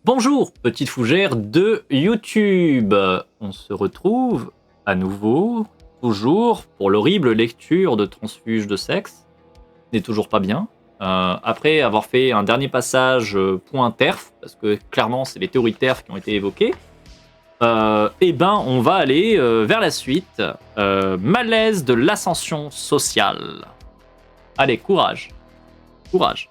Bonjour, petite fougère de YouTube. On se retrouve à nouveau, toujours, pour l'horrible lecture de Transfuge de sexe. Ce n'est toujours pas bien. Après avoir fait un dernier passage point TERF, parce que clairement c'est les théories TERF qui ont été évoquées, on va aller vers la suite. Malaise de l'ascension sociale. Allez, courage. Courage.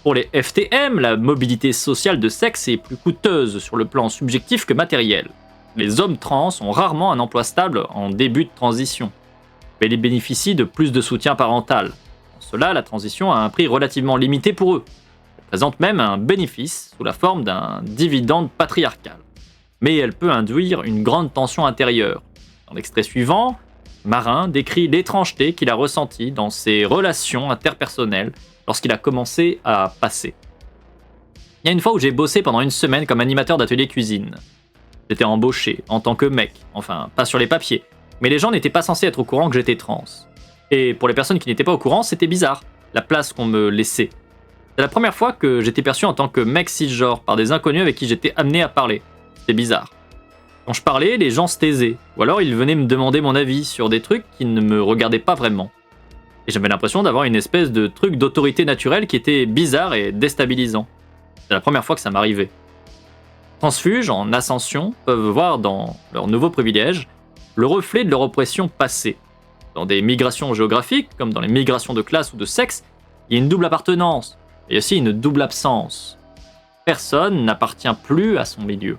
Pour les FTM, la mobilité sociale de sexe est plus coûteuse sur le plan subjectif que matériel. Les hommes trans ont rarement un emploi stable en début de transition, mais ils bénéficient de plus de soutien parental. En cela, la transition a un prix relativement limité pour eux. Elle présente même un bénéfice sous la forme d'un dividende patriarcal. Mais elle peut induire une grande tension intérieure. Dans l'extrait suivant, Marin décrit l'étrangeté qu'il a ressentie dans ses relations interpersonnelles lorsqu'il a commencé à passer. Il y a une fois où j'ai bossé pendant une semaine comme animateur d'atelier cuisine. J'étais embauché en tant que mec, enfin pas sur les papiers, mais les gens n'étaient pas censés être au courant que j'étais trans. Et pour les personnes qui n'étaient pas au courant, c'était bizarre, la place qu'on me laissait. C'est la première fois que j'étais perçu en tant que mec cisgenre par des inconnus avec qui j'étais amené à parler. C'était bizarre. Quand je parlais, les gens se taisaient, ou alors ils venaient me demander mon avis sur des trucs qui ne me regardaient pas vraiment. Et j'avais l'impression d'avoir une espèce de truc d'autorité naturelle qui était bizarre et déstabilisant. C'est la première fois que ça m'arrivait. Transfuges en ascension peuvent voir dans leurs nouveaux privilèges le reflet de leur oppression passée. Dans des migrations géographiques, comme dans les migrations de classe ou de sexe, il y a une double appartenance, et aussi une double absence. Personne n'appartient plus à son milieu,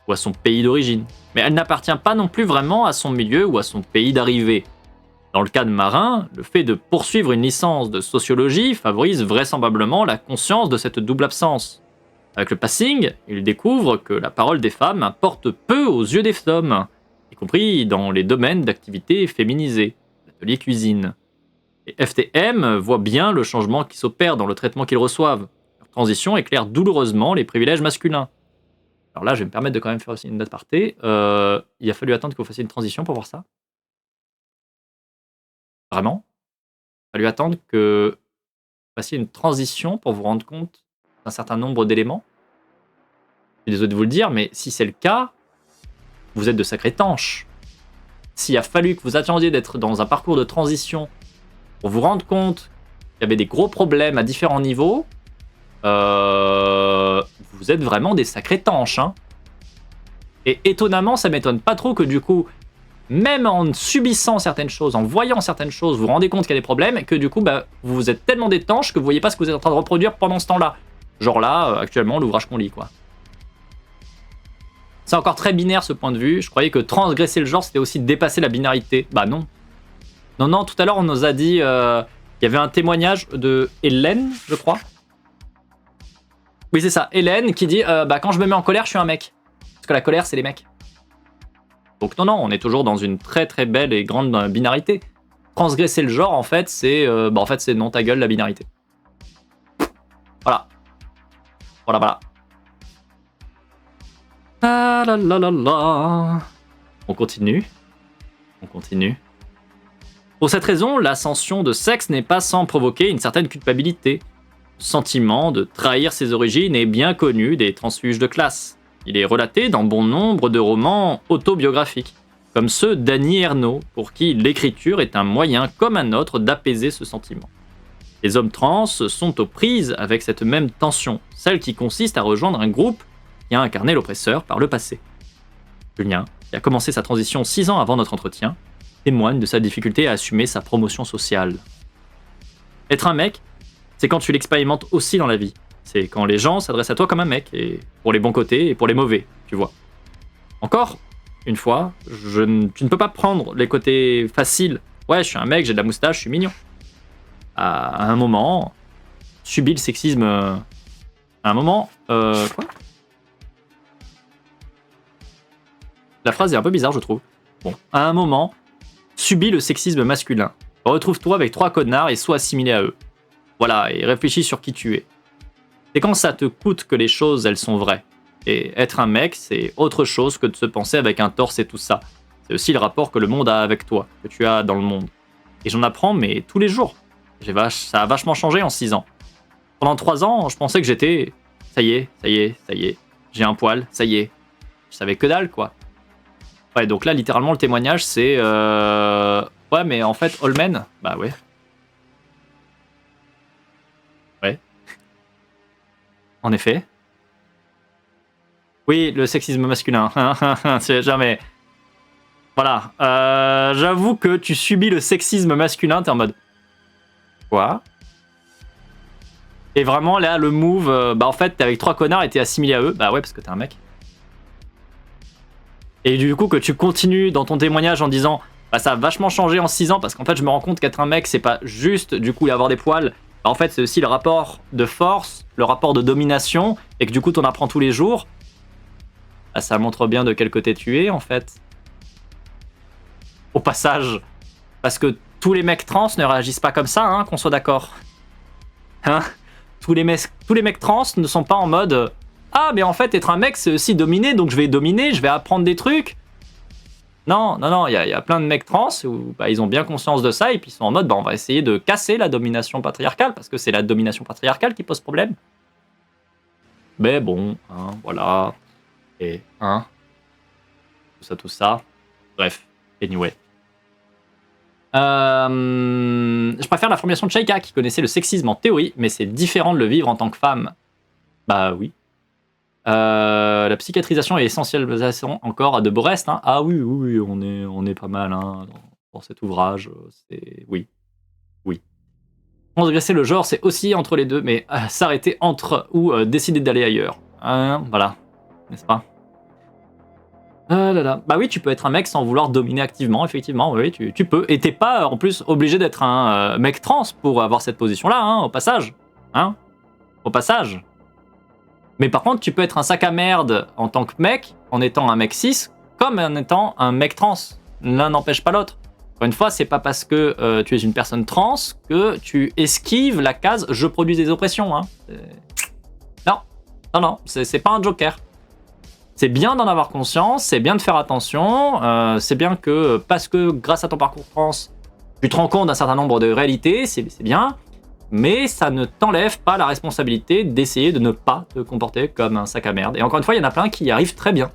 ou à son pays d'origine, mais elle n'appartient pas non plus vraiment à son milieu ou à son pays d'arrivée. Dans le cas de Marin, le fait de poursuivre une licence de sociologie favorise vraisemblablement la conscience de cette double absence. Avec le passing, il découvre que la parole des femmes importe peu aux yeux des hommes, y compris dans les domaines d'activité féminisées, l'atelier cuisine. Les FTM voient bien le changement qui s'opère dans le traitement qu'ils reçoivent. Leur transition éclaire douloureusement les privilèges masculins. Alors là, je vais me permettre de quand même faire aussi une note aparté. Il a fallu attendre que vous fassiez une transition pour voir ça. Vraiment. Il a fallu attendre que vous fassiez une transition pour vous rendre compte d'un certain nombre d'éléments. Je suis désolé de vous le dire, mais si c'est le cas, vous êtes de sacrés tanches. S'il a fallu que vous attendiez d'être dans un parcours de transition pour vous rendre compte qu'il y avait des gros problèmes à différents niveaux, vous êtes vraiment des sacrés tanches. Hein. Et étonnamment, ça m'étonne pas trop que du coup, même en subissant certaines choses, en voyant certaines choses, vous vous rendez compte qu'il y a des problèmes et que du coup, vous êtes tellement d'étanches que vous voyez pas ce que vous êtes en train de reproduire pendant ce temps-là. Genre là, actuellement, l'ouvrage qu'on lit, quoi. C'est encore très binaire ce point de vue. Je croyais que transgresser le genre, c'était aussi dépasser la binarité. Bah non. Non, tout à l'heure, on nous a dit... il y avait un témoignage de Hélène, je crois. Oui, c'est ça. Hélène qui dit quand je me mets en colère, je suis un mec. Parce que la colère, c'est les mecs. Donc non, on est toujours dans une très très belle et grande binarité. Transgresser le genre, en fait, c'est c'est non ta gueule la binarité. Voilà. Voilà. Ah là là là là. On continue. Pour cette raison, l'ascension de sexe n'est pas sans provoquer une certaine culpabilité. Le sentiment de trahir ses origines est bien connu des transfuges de classe. Il est relaté dans bon nombre de romans autobiographiques, comme ceux d'Annie Ernaux, pour qui l'écriture est un moyen comme un autre d'apaiser ce sentiment. Les hommes trans sont aux prises avec cette même tension, celle qui consiste à rejoindre un groupe qui a incarné l'oppresseur par le passé. Julien, qui a commencé sa transition 6 ans avant notre entretien, témoigne de sa difficulté à assumer sa promotion sociale. Être un mec, c'est quand tu l'expérimentes aussi dans la vie. C'est quand les gens s'adressent à toi comme un mec, et pour les bons côtés et pour les mauvais, tu vois. Encore une fois, tu ne peux pas prendre les côtés faciles. Ouais, je suis un mec, j'ai de la moustache, je suis mignon. À un moment, subis le sexisme... À un moment... Quoi ? La phrase est un peu bizarre, je trouve. Bon, à un moment, subis le sexisme masculin. Retrouve-toi avec 3 connards et sois assimilé à eux. Voilà, et réfléchis sur qui tu es. C'est quand ça te coûte que les choses, elles sont vraies. Et être un mec, c'est autre chose que de se penser avec un torse et tout ça. C'est aussi le rapport que le monde a avec toi, que tu as dans le monde. Et j'en apprends, mais tous les jours. Ça a vachement changé en 6 ans. Pendant 3 ans, je pensais que j'étais ça y est, ça y est, ça y est. J'ai un poil, ça y est. Je savais que dalle, quoi. Ouais, donc là, littéralement, le témoignage, c'est... Ouais, mais en fait, Allmen, bah ouais. Ouais. En effet. Oui, le sexisme masculin. C'est jamais... Voilà. J'avoue que tu subis le sexisme masculin, t'es en mode... Quoi? Et vraiment, là, le move... bah en fait, t'es avec 3 connards et t'es assimilé à eux. Bah ouais, parce que t'es un mec. Et du coup, que tu continues dans ton témoignage en disant... Bah ça a vachement changé en 6 ans, parce qu'en fait, je me rends compte qu'être un mec, c'est pas juste, du coup, avoir des poils. Bah, en fait, c'est aussi le rapport de force, le rapport de domination, et que du coup, t'en apprends tous les jours. Bah, ça montre bien de quel côté tu es, en fait. Au passage. Parce que tous les mecs trans ne réagissent pas comme ça, hein, qu'on soit d'accord. Hein? Tous les mecs trans ne sont pas en mode ah, mais en fait, être un mec, c'est aussi dominer, donc je vais dominer, je vais apprendre des trucs. Non, non, non, il y a plein de mecs trans où bah, ils ont bien conscience de ça et puis ils sont en mode bah, on va essayer de casser la domination patriarcale parce que c'est la domination patriarcale qui pose problème. Mais bon, hein, voilà. Et, hein. Tout ça. Bref, anyway. Je préfère la formulation de Shaika qui connaissait le sexisme en théorie, mais c'est différent de le vivre en tant que femme. Bah oui. La psychiatrisation est essentielle encore à de Borest. Hein. Ah oui, oui, on est pas mal hein, dans cet ouvrage. Oui, oui. Transgresser le genre, c'est aussi entre les deux, mais s'arrêter entre ou décider d'aller ailleurs. Voilà, n'est-ce pas? Ah là là. Bah oui, tu peux être un mec sans vouloir dominer activement, effectivement, oui, tu peux. Et t'es pas en plus obligé d'être un mec trans pour avoir cette position-là, hein, au passage. Hein, au passage. Mais par contre, tu peux être un sac à merde en tant que mec, en étant un mec cis, comme en étant un mec trans. L'un n'empêche pas l'autre. Encore une fois, c'est pas parce que tu es une personne trans que tu esquives la case « je produis des oppressions ». Hein. Non, non, non, c'est pas un joker. C'est bien d'en avoir conscience, c'est bien de faire attention, c'est bien que parce que grâce à ton parcours trans, tu te rends compte d'un certain nombre de réalités, c'est bien, mais ça ne t'enlève pas la responsabilité d'essayer de ne pas te comporter comme un sac à merde. Et encore une fois, il y en a plein qui y arrivent très bien.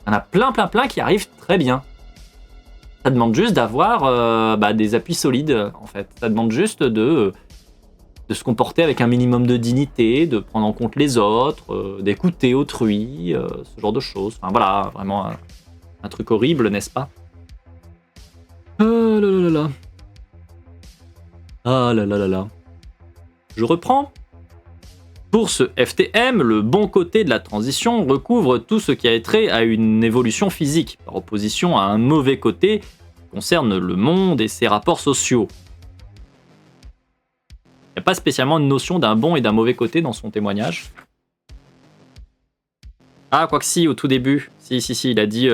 Il y en a plein qui arrivent très bien. Ça demande juste d'avoir des appuis solides, en fait. Ça demande juste de se comporter avec un minimum de dignité, de prendre en compte les autres, d'écouter autrui, ce genre de choses. Enfin voilà, vraiment un truc horrible, n'est-ce pas? Ah là là là là. Ah là là là là. Je reprends. Pour ce FTM, le bon côté de la transition recouvre tout ce qui a trait à une évolution physique, par opposition à un mauvais côté qui concerne le monde et ses rapports sociaux. Il n'y a pas spécialement une notion d'un bon et d'un mauvais côté dans son témoignage. Ah, quoique si, au tout début. Si, il a dit...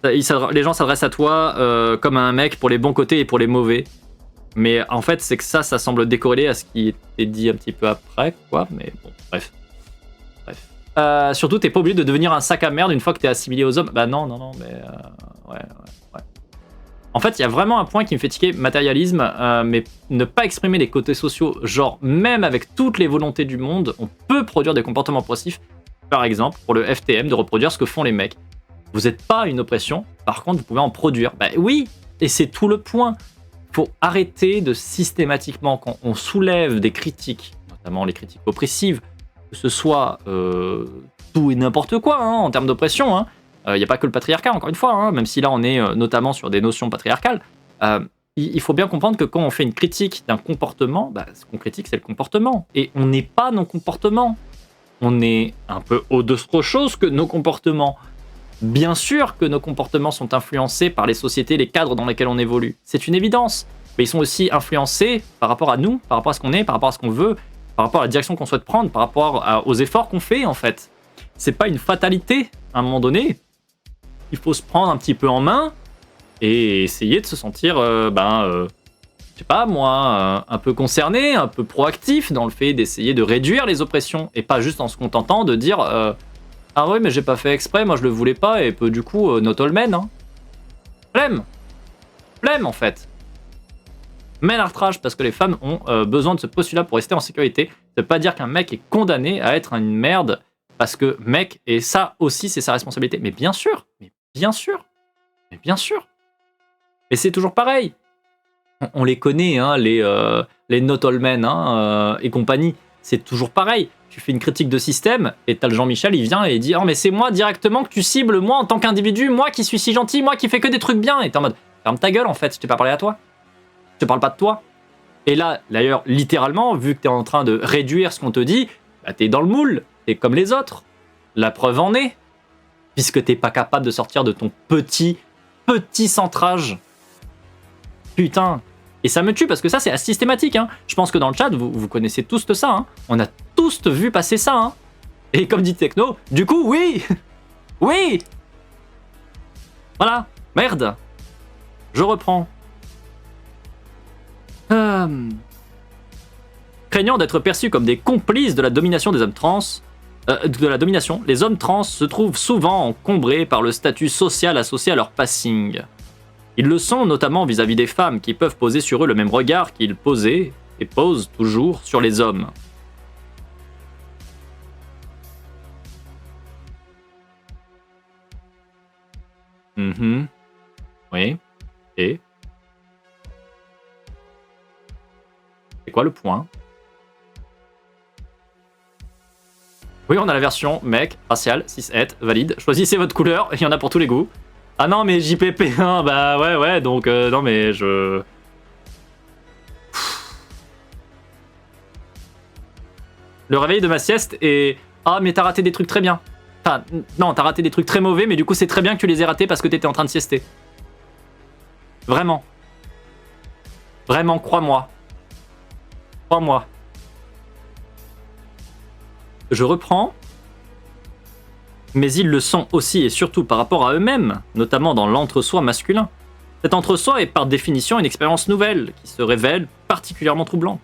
les gens s'adressent à toi comme à un mec pour les bons côtés et pour les mauvais. Mais en fait, c'est que ça semble décorrélé à ce qui était dit un petit peu après, quoi. Mais bon, bref. Surtout, t'es pas obligé de devenir un sac à merde une fois que t'es assimilé aux hommes. Bah non, mais... ouais. En fait, il y a vraiment un point qui me fait tiquer, matérialisme, mais ne pas exprimer les côtés sociaux, genre même avec toutes les volontés du monde, on peut produire des comportements progressifs, par exemple, pour le FTM, de reproduire ce que font les mecs. Vous n'êtes pas une oppression, par contre, vous pouvez en produire. Bah oui, et c'est tout le point. Faut arrêter de systématiquement, quand on soulève des critiques, notamment les critiques oppressives, que ce soit tout et n'importe quoi hein, en termes d'oppression, hein, il n'y a pas que le patriarcat, encore une fois, hein, même si là on est notamment sur des notions patriarcales, il faut bien comprendre que quand on fait une critique d'un comportement, bah, ce qu'on critique c'est le comportement. Et on n'est pas nos comportements. On est un peu autre chose que nos comportements. Bien sûr que nos comportements sont influencés par les sociétés, les cadres dans lesquels on évolue. C'est une évidence. Mais ils sont aussi influencés par rapport à nous, par rapport à ce qu'on est, par rapport à ce qu'on veut, par rapport à la direction qu'on souhaite prendre, par rapport aux efforts qu'on fait en fait. C'est pas une fatalité à un moment donné. Il faut se prendre un petit peu en main et essayer de se sentir, je sais pas moi, un peu concerné, un peu proactif dans le fait d'essayer de réduire les oppressions et pas juste en se contentant de dire ah oui mais j'ai pas fait exprès, moi je le voulais pas et peu du coup not all men. Hein. Flemme en fait. mène à l'artrage parce que les femmes ont besoin de ce postulat pour rester en sécurité. Ça veut pas dire qu'un mec est condamné à être une merde parce que mec, et ça aussi c'est sa responsabilité. Mais bien sûr, mais bien sûr, mais bien sûr. Et c'est toujours pareil. On les connaît, hein, les Not All Men et compagnie. C'est toujours pareil. Tu fais une critique de système et t'as le Jean-Michel, il vient et il dit « Oh mais c'est moi directement que tu cibles, moi en tant qu'individu, moi qui suis si gentil, moi qui fais que des trucs bien. » Et t'es en mode « Ferme ta gueule en fait, je t'ai pas parlé à toi. Je te parle pas de toi. » Et là, d'ailleurs, littéralement, vu que t'es en train de réduire ce qu'on te dit, bah, t'es dans le moule, t'es comme les autres. La preuve en est. Puisque t'es pas capable de sortir de ton petit centrage. Putain. Et ça me tue parce que ça, c'est systématique. Hein. Je pense que dans le chat, vous connaissez tous ça. Hein. On a tous vu passer ça. Hein. Et comme dit Techno, du coup, oui. Oui. Voilà. Merde. Je reprends. Craignant d'être perçus comme des complices de la domination des hommes trans, les hommes trans se trouvent souvent encombrés par le statut social associé à leur passing. Ils le sont notamment vis-à-vis des femmes qui peuvent poser sur eux le même regard qu'ils posaient et posent toujours sur les hommes. Oui. Et c'est quoi le point? Oui, on a la version mec, racial, cis-het, valide. Choisissez votre couleur, il y en a pour tous les goûts. Ah non, mais JPP1, bah ouais, donc non mais je... Le réveil de ma sieste est... Ah mais t'as raté des trucs très bien. Enfin, non, t'as raté des trucs très mauvais, mais du coup c'est très bien que tu les aies ratés parce que t'étais en train de siester. Vraiment. Vraiment, crois-moi. Crois-moi. Je reprends. Mais ils le sont aussi et surtout par rapport à eux-mêmes, notamment dans l'entre-soi masculin. Cet entre-soi est par définition une expérience nouvelle, qui se révèle particulièrement troublante.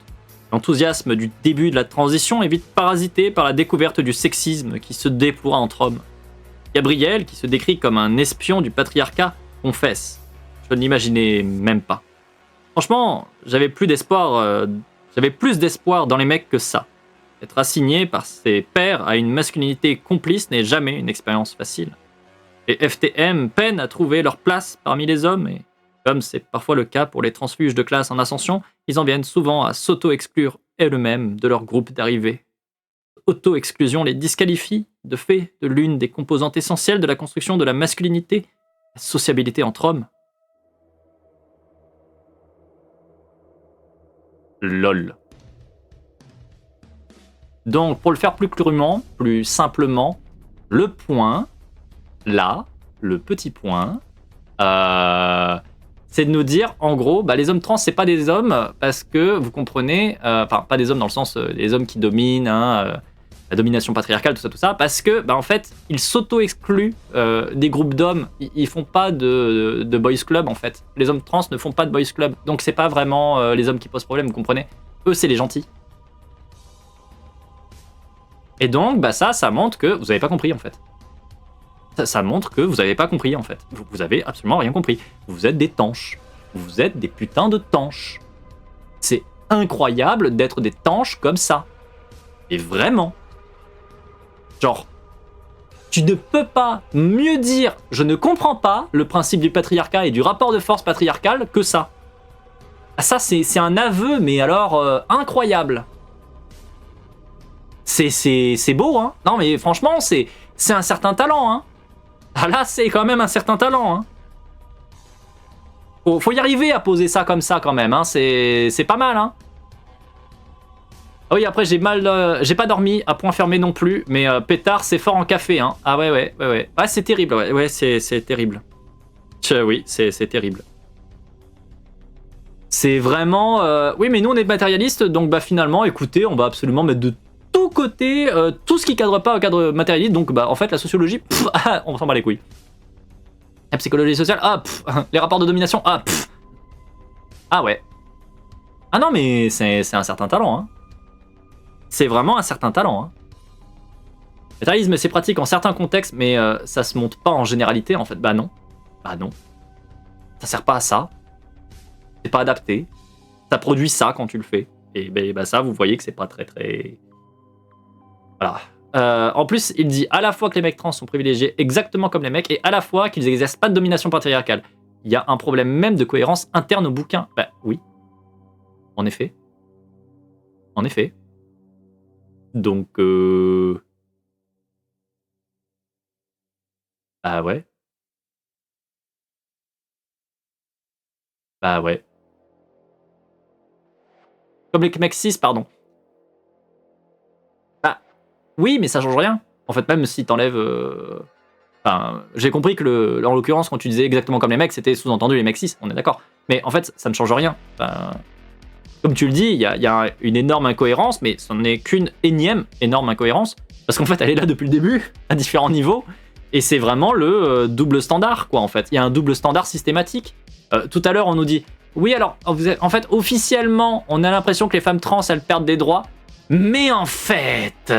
L'enthousiasme du début de la transition est vite parasité par la découverte du sexisme qui se déploie entre hommes. Gabriel, qui se décrit comme un espion du patriarcat, confesse. Je ne l'imaginais même pas. Franchement, j'avais plus d'espoir dans les mecs que ça. Être assigné par ses pairs à une masculinité complice n'est jamais une expérience facile. Les FTM peinent à trouver leur place parmi les hommes et, comme c'est parfois le cas pour les transfuges de classe en ascension, ils en viennent souvent à s'auto-exclure eux-mêmes de leur groupe d'arrivée. Auto-exclusion les disqualifie de fait de l'une des composantes essentielles de la construction de la masculinité, la sociabilité entre hommes. LOL. Donc, pour le faire plus crûment, plus simplement, le point, là, le petit point, c'est de nous dire, en gros, bah, les hommes trans, c'est pas des hommes, parce que, vous comprenez, enfin, pas des hommes dans le sens des hommes qui dominent, la domination patriarcale, tout ça, parce que, bah, en fait, ils s'auto-excluent des groupes d'hommes, ils font pas de boys club, en fait. Les hommes trans ne font pas de boys club, donc c'est pas vraiment les hommes qui posent problème, vous comprenez. Eux, c'est les gentils. Et donc, bah ça montre que vous n'avez pas compris, en fait. Ça montre que vous n'avez pas compris, en fait. Vous avez absolument rien compris. Vous êtes des tanches. Vous êtes des putains de tanches. C'est incroyable d'être des tanches comme ça. Et vraiment. Genre, tu ne peux pas mieux dire « Je ne comprends pas le principe du patriarcat et du rapport de force patriarcal » que ça. Ça, c'est un aveu, mais alors incroyable. C'est beau, hein. Non, mais franchement, c'est un certain talent, hein. Ah là, c'est quand même un certain talent, hein. Faut y arriver à poser ça comme ça, quand même, hein. C'est pas mal, hein. Ah oui, après, j'ai pas dormi, à point fermé non plus, mais pétard, c'est fort en café, hein. Ah ouais. Ah, c'est terrible, ouais, c'est terrible. Oui, c'est terrible. C'est vraiment... Oui, mais nous, on est matérialistes, donc bah finalement, écoutez, on va absolument mettre de tout côté, tout ce qui cadre pas au cadre matérialiste, donc bah en fait la sociologie, on s'en bat les couilles. La psychologie sociale, les rapports de domination, ah ouais. Ah non mais c'est un certain talent, hein. C'est vraiment un certain talent, hein. Le matérialisme c'est pratique en certains contextes, mais ça se monte pas en généralité en fait, bah non. Ça sert pas à ça. C'est pas adapté. ça produit ça quand tu le fais. Et ben, ça, vous voyez que c'est pas très très... Voilà. En plus, il dit à la fois que les mecs trans sont privilégiés exactement comme les mecs, et à la fois qu'ils n'exercent pas de domination patriarcale. Il y a un problème même de cohérence interne au bouquin. Bah oui. En effet. En effet. Donc, bah ouais. Bah ouais. Comme les mecs cis, pardon. Bah oui, mais ça change rien. En fait, même si t'enlèves... Enfin, j'ai compris que, en l'occurrence, quand tu disais exactement comme les mecs, c'était sous-entendu les mecs cis, on est d'accord. Mais en fait, ça ne change rien. Enfin, comme tu le dis, il y a une énorme incohérence, mais ce n'est qu'une énième énorme incohérence, parce qu'en fait, elle est là depuis le début, à différents niveaux, et c'est vraiment le double standard, quoi, en fait. Il y a un double standard systématique. Tout à l'heure, on nous dit, oui, alors, en fait, officiellement, on a l'impression que les femmes trans, elles perdent des droits, mais en fait...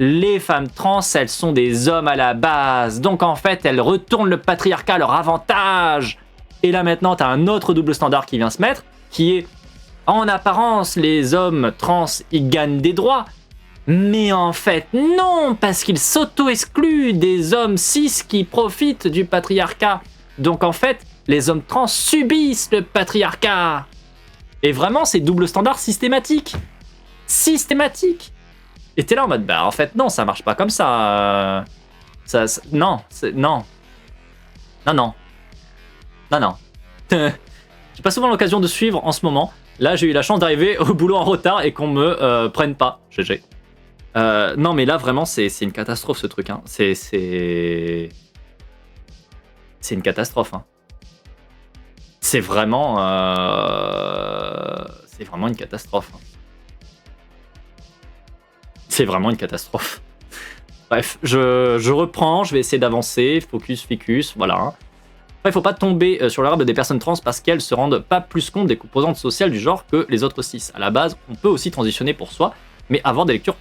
Les femmes trans, elles sont des hommes à la base, donc en fait, elles retournent le patriarcat à leur avantage. Et là maintenant, t'as un autre double standard qui vient se mettre, qui est, en apparence, les hommes trans, ils gagnent des droits, mais en fait, non, parce qu'ils s'auto-excluent des hommes cis qui profitent du patriarcat. Donc en fait, les hommes trans subissent le patriarcat. Et vraiment, c'est double standard systématique. Systématique. Et t'es là en mode, bah en fait non, ça marche pas comme ça. Non, non. Non, non. Non, non. J'ai pas souvent l'occasion de suivre en ce moment. Là, j'ai eu la chance d'arriver au boulot en retard et qu'on me prenne pas. GG. Non, mais là, vraiment, c'est une catastrophe ce truc. Hein. C'est une catastrophe. Hein. C'est vraiment une catastrophe. Hein. C'est vraiment une catastrophe. Bref, je reprends, je vais essayer d'avancer, focus, ficus, voilà. Après, il faut pas tomber sur l'herbe des personnes trans parce qu'elles se rendent pas plus compte des composantes sociales du genre que les autres cis. À la base, on peut aussi transitionner pour soi, mais avoir des lectures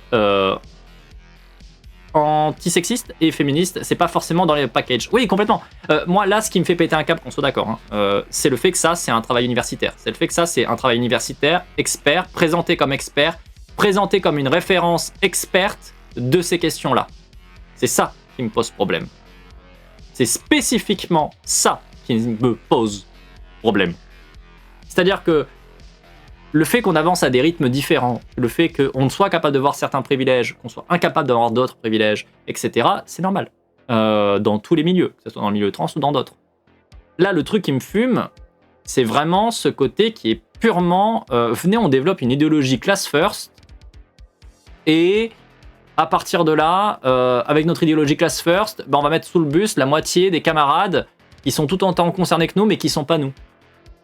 antisexistes et féministes, c'est pas forcément dans les packages. Oui, complètement. Moi, là, ce qui me fait péter un câble, qu'on soit d'accord, hein, c'est le fait que ça, c'est un travail universitaire. C'est le fait que ça, c'est un travail universitaire, expert, présenté comme expert, présenté comme une référence experte de ces questions-là. C'est ça qui me pose problème. C'est spécifiquement ça qui me pose problème. C'est-à-dire que le fait qu'on avance à des rythmes différents, le fait qu'on soit capable de voir certains privilèges, qu'on soit incapable d'avoir d'autres privilèges, etc., c'est normal. Dans tous les milieux, que ce soit dans le milieu trans ou dans d'autres. Là, le truc qui me fume, c'est vraiment ce côté qui est purement... venez, on développe une idéologie class first, et à partir de là, avec notre idéologie class first, on va mettre sous le bus la moitié des camarades qui sont tout autant concernés que nous, mais qui sont pas nous.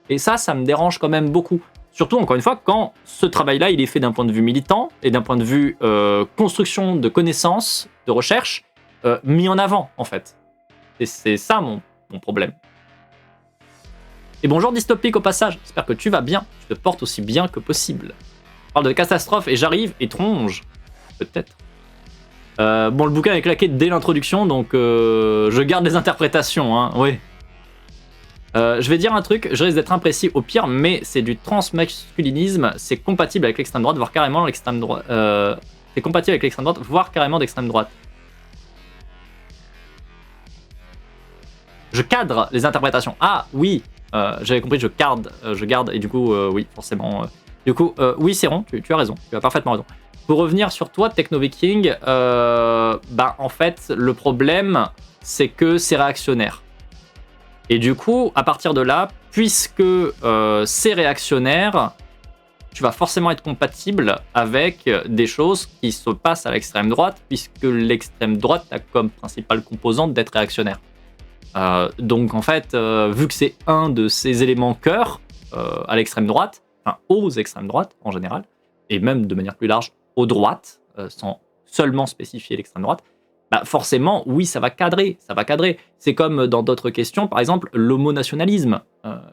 Et ça me dérange quand même beaucoup. Surtout, encore une fois, quand ce travail-là, il est fait d'un point de vue militant et d'un point de vue construction de connaissances, de recherche, mis en avant, en fait. Et c'est ça mon problème. Et bonjour Dystopique au passage, j'espère que tu vas bien, tu te portes aussi bien que possible. Je parle de catastrophe et j'arrive et tronge. Peut-être. Bon, le bouquin est claqué dès l'introduction, donc je garde les interprétations, hein, oui. Je vais dire un truc, je risque d'être imprécis au pire, mais c'est du transmasculinisme, c'est compatible avec l'extrême droite, voire carrément l'extrême droite. C'est compatible avec l'extrême droite, voire carrément d'extrême droite. Je cadre les interprétations. Ah oui, j'avais compris, je garde, et du coup, oui, forcément. Du coup, oui, c'est rond, tu as raison, tu as parfaitement raison. Pour revenir sur toi, Techno-Viking, en fait, le problème, c'est que c'est réactionnaire. Et du coup, à partir de là, puisque c'est réactionnaire, tu vas forcément être compatible avec des choses qui se passent à l'extrême droite, puisque l'extrême droite a comme principale composante d'être réactionnaire. Donc en fait, vu que c'est un de ces éléments cœur à l'extrême droite, enfin aux extrêmes droites en général, et même de manière plus large aux droites, sans seulement spécifier l'extrême droite, forcément, oui, ça va cadrer. C'est comme dans d'autres questions, par exemple, l'homonationalisme.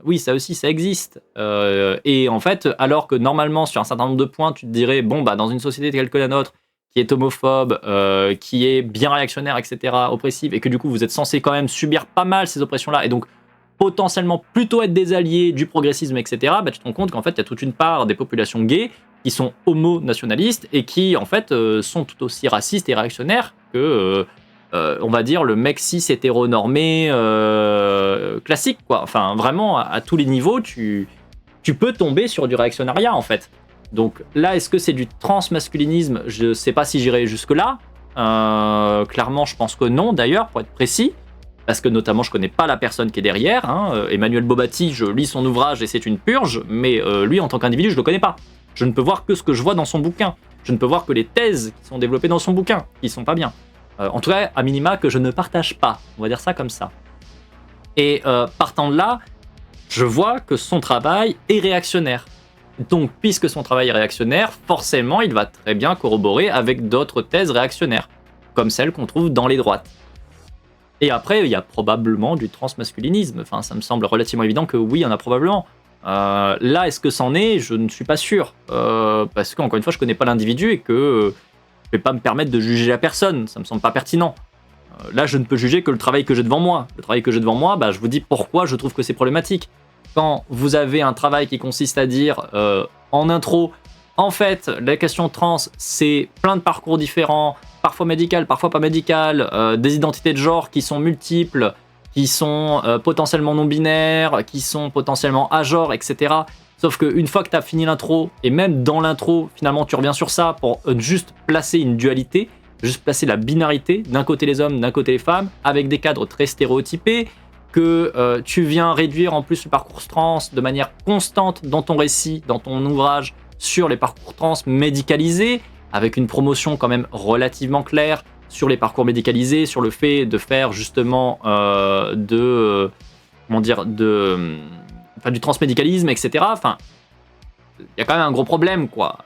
Oui, ça aussi, ça existe. Et en fait, alors que normalement, sur un certain nombre de points, tu te dirais, bon, dans une société telle que la nôtre, qui est homophobe, qui est bien réactionnaire, etc., oppressive, et que du coup, vous êtes censé quand même subir pas mal ces oppressions-là, et donc, potentiellement plutôt être des alliés du progressisme, etc., bah, tu te rends compte qu'en fait, il y a toute une part des populations gays qui sont homo-nationalistes et qui, en fait, sont tout aussi racistes et réactionnaires que, on va dire, le mec cis hétéronormé classique, quoi. Enfin, vraiment, à tous les niveaux, tu peux tomber sur du réactionnariat, en fait. Donc là, est-ce que c'est du transmasculinisme? Je sais pas si j'irai jusque-là. Clairement, je pense que non, d'ailleurs, pour être précis. Parce que notamment, je connais pas la personne qui est derrière. Emmanuel Bobatti, je lis son ouvrage et c'est une purge, mais lui, en tant qu'individu, je le connais pas. Je ne peux voir que ce que je vois dans son bouquin. Je ne peux voir que les thèses qui sont développées dans son bouquin, qui sont pas bien. En tout cas, à minima, que je ne partage pas. On va dire ça comme ça. Et partant de là, je vois que son travail est réactionnaire. Donc, puisque son travail est réactionnaire, forcément, il va très bien corroborer avec d'autres thèses réactionnaires, comme celles qu'on trouve dans les droites. Et après, il y a probablement du transmasculinisme. Enfin, ça me semble relativement évident que oui, il y en a probablement. Là, est-ce que c'en est? Je ne suis pas sûr. Parce qu'encore une fois, je connais pas l'individu et que je vais pas me permettre de juger la personne. Ça me semble pas pertinent. Là, je ne peux juger que le travail que j'ai devant moi. Le travail que j'ai devant moi, bah, je vous dis pourquoi je trouve que c'est problématique. Quand vous avez un travail qui consiste à dire en intro, en fait, la question trans, c'est plein de parcours différents, parfois médical, parfois pas médical, des identités de genre qui sont multiples, qui sont potentiellement non-binaires, qui sont potentiellement agenres, etc. Sauf qu'une fois que tu as fini l'intro, et même dans l'intro, finalement, tu reviens sur ça pour juste placer une dualité, juste placer la binarité, d'un côté les hommes, d'un côté les femmes, avec des cadres très stéréotypés, que tu viens réduire en plus le parcours trans de manière constante dans ton récit, dans ton ouvrage, sur les parcours trans médicalisés, avec une promotion quand même relativement claire sur les parcours médicalisés, sur le fait de faire justement du transmédicalisme, etc. Enfin, il y a quand même un gros problème, quoi.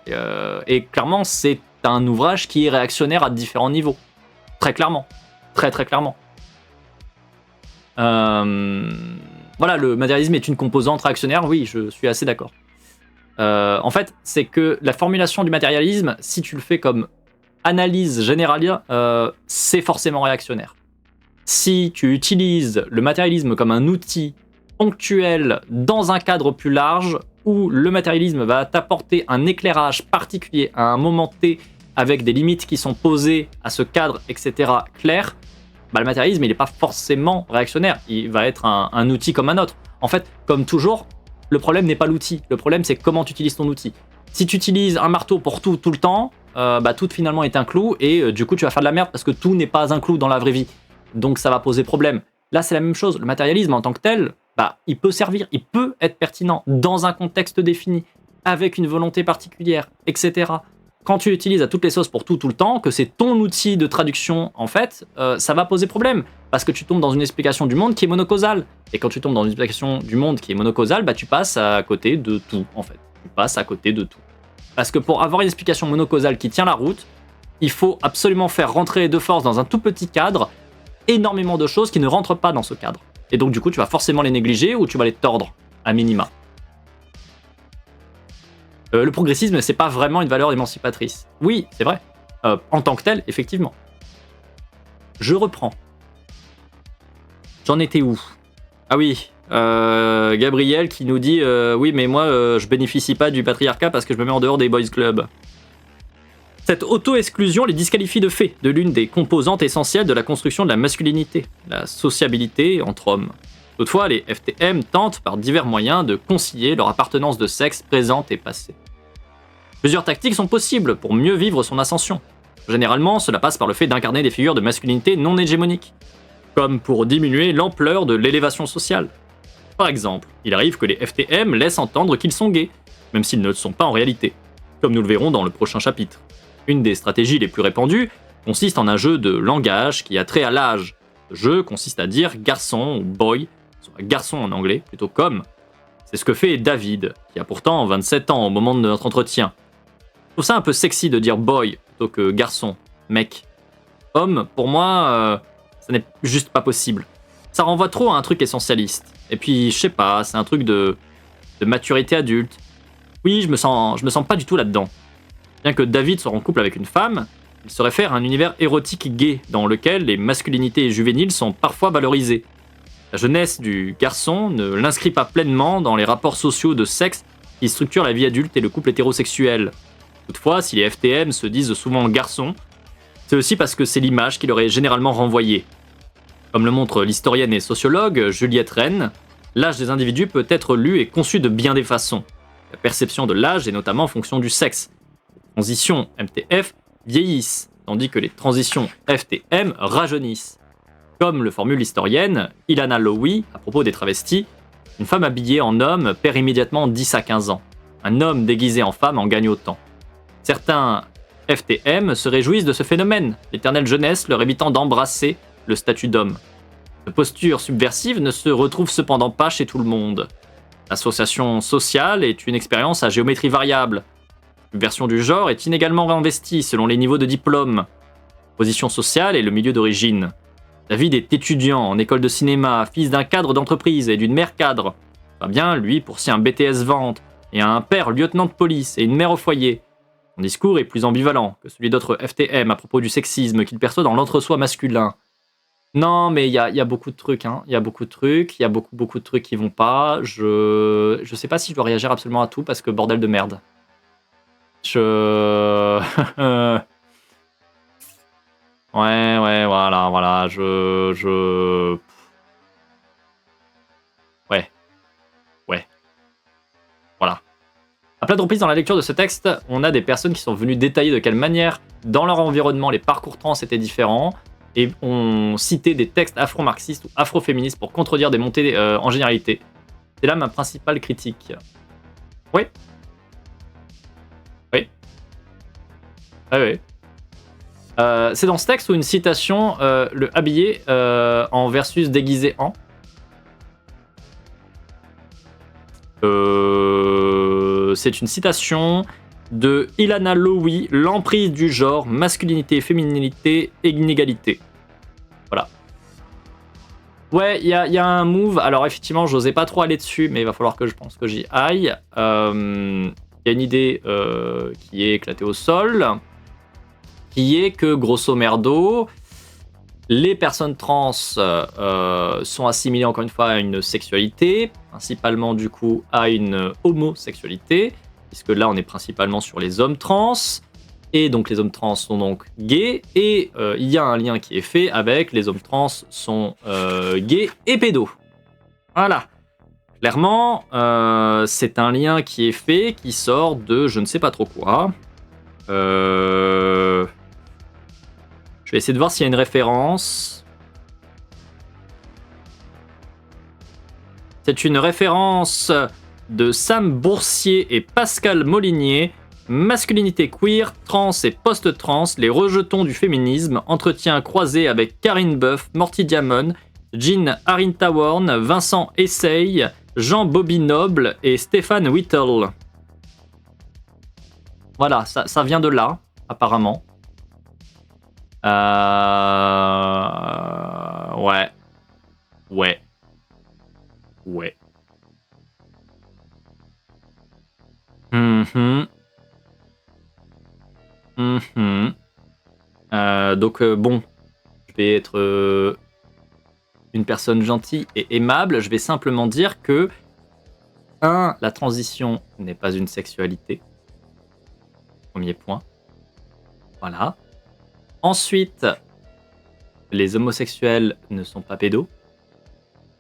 Et clairement, c'est un ouvrage qui est réactionnaire à différents niveaux. Très clairement. Très, très clairement. Voilà, le matérialisme est une composante réactionnaire, oui, je suis assez d'accord. En fait, c'est que la formulation du matérialisme, si tu le fais comme analyse générale, c'est forcément réactionnaire. Si tu utilises le matérialisme comme un outil ponctuel dans un cadre plus large, où le matérialisme va t'apporter un éclairage particulier à un moment T, avec des limites qui sont posées à ce cadre, etc., clair, bah, le matérialisme, il n'est pas forcément réactionnaire. Il va être un outil comme un autre. En fait, comme toujours, le problème n'est pas l'outil. Le problème, c'est comment tu utilises ton outil. Si tu utilises un marteau pour tout le temps, bah, tout finalement est un clou et du coup, tu vas faire de la merde parce que tout n'est pas un clou dans la vraie vie. Donc, ça va poser problème. Là, c'est la même chose. Le matérialisme en tant que tel, bah, il peut servir, il peut être pertinent dans un contexte défini, avec une volonté particulière, etc. Quand tu l'utilises à toutes les sauces pour tout le temps, que c'est ton outil de traduction, en fait, ça va poser problème. Parce que tu tombes dans une explication du monde qui est monocausale. Et quand tu tombes dans une explication du monde qui est monocausale, bah, tu passes à côté de tout, en fait. Tu passes à côté de tout. Parce que pour avoir une explication monocausale qui tient la route, il faut absolument faire rentrer de force dans un tout petit cadre énormément de choses qui ne rentrent pas dans ce cadre. Et donc, du coup, tu vas forcément les négliger ou tu vas les tordre, à minima. Le progressisme, c'est pas vraiment une valeur émancipatrice. Oui, c'est vrai. En tant que tel, effectivement. Je reprends. J'en étais où? Ah oui, Gabriel qui nous dit oui, mais moi, je bénéficie pas du patriarcat parce que je me mets en dehors des boys clubs. Cette auto-exclusion les disqualifie de fait de l'une des composantes essentielles de la construction de la masculinité, la sociabilité entre hommes. Toutefois, les FTM tentent par divers moyens de concilier leur appartenance de sexe présente et passée. Plusieurs tactiques sont possibles pour mieux vivre son ascension. Généralement, cela passe par le fait d'incarner des figures de masculinité non hégémoniques, comme pour diminuer l'ampleur de l'élévation sociale. Par exemple, il arrive que les FTM laissent entendre qu'ils sont gays, même s'ils ne le sont pas en réalité, comme nous le verrons dans le prochain chapitre. Une des stratégies les plus répandues consiste en un jeu de langage qui a trait à l'âge. Ce jeu consiste à dire garçon ou boy, soit garçon en anglais, plutôt comme. C'est ce que fait David, qui a pourtant 27 ans au moment de notre entretien. Je trouve ça un peu sexy de dire boy plutôt que garçon, mec. Homme, pour moi, ça n'est juste pas possible. Ça renvoie trop à un truc essentialiste. Et puis, je sais pas, c'est un truc de maturité adulte. Oui, je me sens pas du tout là-dedans. Bien que David soit en couple avec une femme, il se réfère à un univers érotique gay dans lequel les masculinités juvéniles sont parfois valorisées. La jeunesse du garçon ne l'inscrit pas pleinement dans les rapports sociaux de sexe qui structurent la vie adulte et le couple hétérosexuel. Toutefois, si les FTM se disent souvent garçons, c'est aussi parce que c'est l'image qui leur est généralement renvoyée. Comme le montre l'historienne et sociologue Juliette Rennes, l'âge des individus peut être lu et conçu de bien des façons. La perception de l'âge est notamment en fonction du sexe. Les transitions MTF vieillissent, tandis que les transitions FTM rajeunissent. Comme le formule l'historienne Ilana Lowy à propos des travestis, une femme habillée en homme perd immédiatement 10 à 15 ans. Un homme déguisé en femme en gagne autant. Certains FTM se réjouissent de ce phénomène, l'éternelle jeunesse leur évitant d'embrasser le statut d'homme. Cette posture subversive ne se retrouve cependant pas chez tout le monde. L'association sociale est une expérience à géométrie variable. La subversion du genre est inégalement investie selon les niveaux de diplôme, position sociale et le milieu d'origine. David est étudiant en école de cinéma, fils d'un cadre d'entreprise et d'une mère cadre. Fabien, lui, poursuit un BTS vente et a un père lieutenant de police et une mère au foyer. Son discours est plus ambivalent que celui d'autres FTM à propos du sexisme qu'il perçoit dans l'entre-soi masculin. Non, mais il y a beaucoup de trucs, hein. Il y a beaucoup de trucs, il y a beaucoup de trucs qui vont pas. Je sais pas si je dois réagir absolument à tout parce que bordel de merde. Ouais, voilà, Ouais, voilà. À plat de reprise dans la lecture de ce texte, on a des personnes qui sont venues détailler de quelle manière, dans leur environnement, les parcours trans étaient différents, et ont cité des textes afro-marxistes ou afro-féministes pour contredire des montées en généralité. C'est là ma principale critique. Oui. C'est dans ce texte où une citation, le habillé en versus déguisé en. C'est une citation de Ilana Lowy, l'emprise du genre, masculinité, féminité, inégalité. Voilà. Ouais, il y a un move. Alors effectivement, j'osais pas trop aller dessus, mais il va falloir que je pense que j'y aille. Il y a une idée qui est éclatée au sol, qui est que grosso merdo, les personnes trans sont assimilées encore une fois à une sexualité, principalement du coup à une homosexualité, puisque là on est principalement sur les hommes trans, et donc les hommes trans sont donc gays, et il y a un lien qui est fait avec les hommes trans sont gays et pédos. Voilà. Clairement, c'est un lien qui est fait, qui sort de je ne sais pas trop quoi. Je vais essayer de voir s'il y a une référence. C'est une référence de Sam Boursier et Pascal Molinier. Masculinité queer, trans et post-trans, les rejetons du féminisme. Entretien croisé avec Karine Boeuf, Morty Diamond, Jean Arintaworn, Vincent Essay, Jean Bobby Noble et Stéphane Whittle. Voilà, ça vient de là, apparemment. Ouais. Donc bon, je vais être une personne gentille et aimable. Je vais simplement dire que 1. La transition n'est pas une sexualité. Premier point. Voilà. Ensuite, les homosexuels ne sont pas pédos.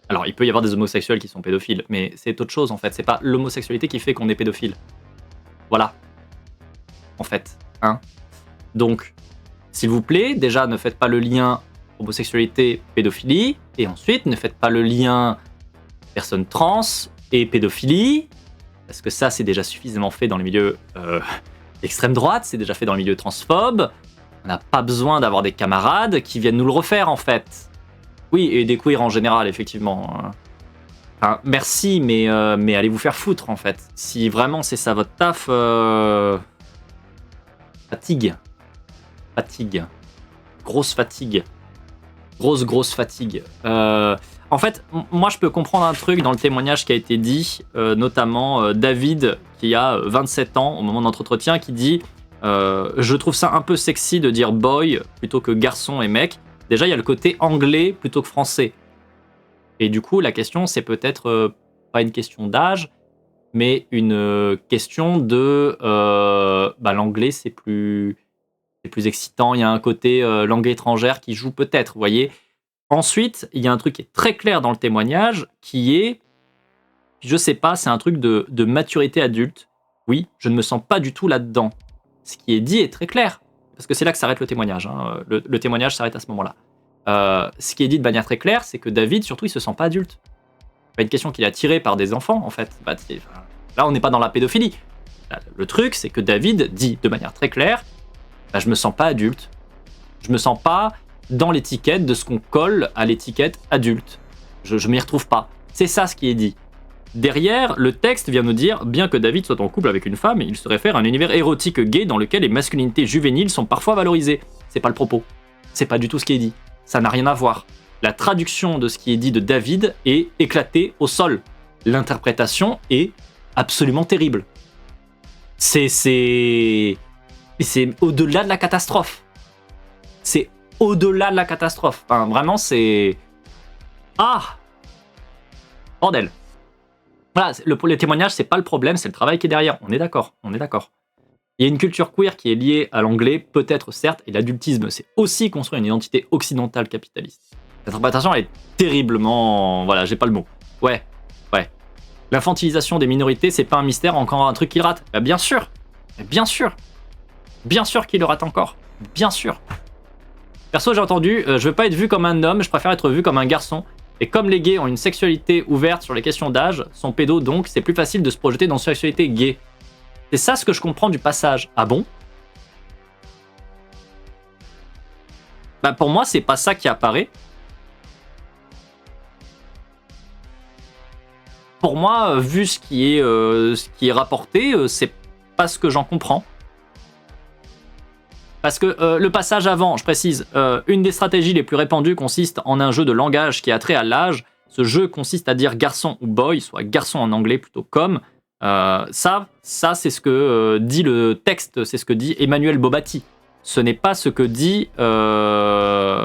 Alors, il peut y avoir des homosexuels qui sont pédophiles, mais c'est autre chose en fait. C'est pas l'homosexualité qui fait qu'on est pédophile. Voilà. En fait. Hein. Donc, s'il vous plaît, déjà ne faites pas le lien homosexualité, pédophilie, et ensuite ne faites pas le lien personne trans et pédophilie, parce que ça c'est déjà suffisamment fait dans les milieux d'extrême droite, c'est déjà fait dans les milieux transphobes. On n'a pas besoin d'avoir des camarades qui viennent nous le refaire en fait. Oui, et des queers en général, effectivement. Enfin, merci, mais allez vous faire foutre en fait. Si vraiment c'est ça votre taf, fatigue. Grosse fatigue. Grosse fatigue. En fait, moi je peux comprendre un truc dans le témoignage qui a été dit, notamment David, qui a 27 ans au moment de notre entretien, qui dit je trouve ça un peu sexy de dire boy plutôt que garçon et mec. Déjà, il y a le côté anglais plutôt que français. Et du coup, la question, c'est peut-être pas une question d'âge, mais une question de l'anglais, c'est plus excitant. Il y a un côté langue étrangère qui joue peut-être, vous voyez. Ensuite, il y a un truc qui est très clair dans le témoignage, qui est, je sais pas, c'est un truc de maturité adulte. Oui, je ne me sens pas du tout là-dedans. Ce qui est dit est très clair, parce que c'est là que s'arrête le témoignage. Hein. Le témoignage s'arrête à ce moment-là. Ce qui est dit de manière très claire, c'est que David, surtout, il se sent pas adulte. C'est pas une question qu'il est attiré par des enfants, en fait. Là, on n'est pas dans la pédophilie. Là, le truc, c'est que David dit de manière très claire, je me sens pas adulte. Je me sens pas dans l'étiquette de ce qu'on colle à l'étiquette adulte. Je m'y retrouve pas. C'est ça ce qui est dit. Derrière, le texte vient nous dire, bien que David soit en couple avec une femme, il se réfère à un univers érotique gay dans lequel les masculinités juvéniles sont parfois valorisées. C'est pas le propos. C'est pas du tout ce qui est dit. Ça n'a rien à voir. La traduction de ce qui est dit de David est éclatée au sol. L'interprétation est absolument terrible. C'est au-delà de la catastrophe. C'est au-delà de la catastrophe. Enfin, vraiment, c'est... Ah, bordel. Voilà, le témoignage, c'est pas le problème, c'est le travail qui est derrière. On est d'accord, on est d'accord. Il y a une culture queer qui est liée à l'anglais, peut-être certes, et l'adultisme, c'est aussi construire une identité occidentale capitaliste. L'interprétation, elle est terriblement... Voilà, j'ai pas le mot. Ouais. L'infantilisation des minorités, c'est pas un mystère, encore un truc qu'il rate. Bah, bien sûr. Bien sûr qu'il le rate encore. Bien sûr. Perso, j'ai entendu, je veux pas être vu comme un homme, je préfère être vu comme un garçon. Et comme les gays ont une sexualité ouverte sur les questions d'âge, sont pédos donc, c'est plus facile de se projeter dans une sexualité gay. C'est ça ce que je comprends du passage. Ah bon? Bah pour moi, c'est pas ça qui apparaît. Pour moi, vu ce qui est rapporté, c'est pas ce que j'en comprends. Parce que le passage avant, je précise, une des stratégies les plus répandues consiste en un jeu de langage qui a trait à l'âge. Ce jeu consiste à dire garçon ou boy, soit garçon en anglais plutôt comme. Ça c'est ce que dit le texte, c'est ce que dit Emmanuel Bobatti. Ce n'est pas ce que dit le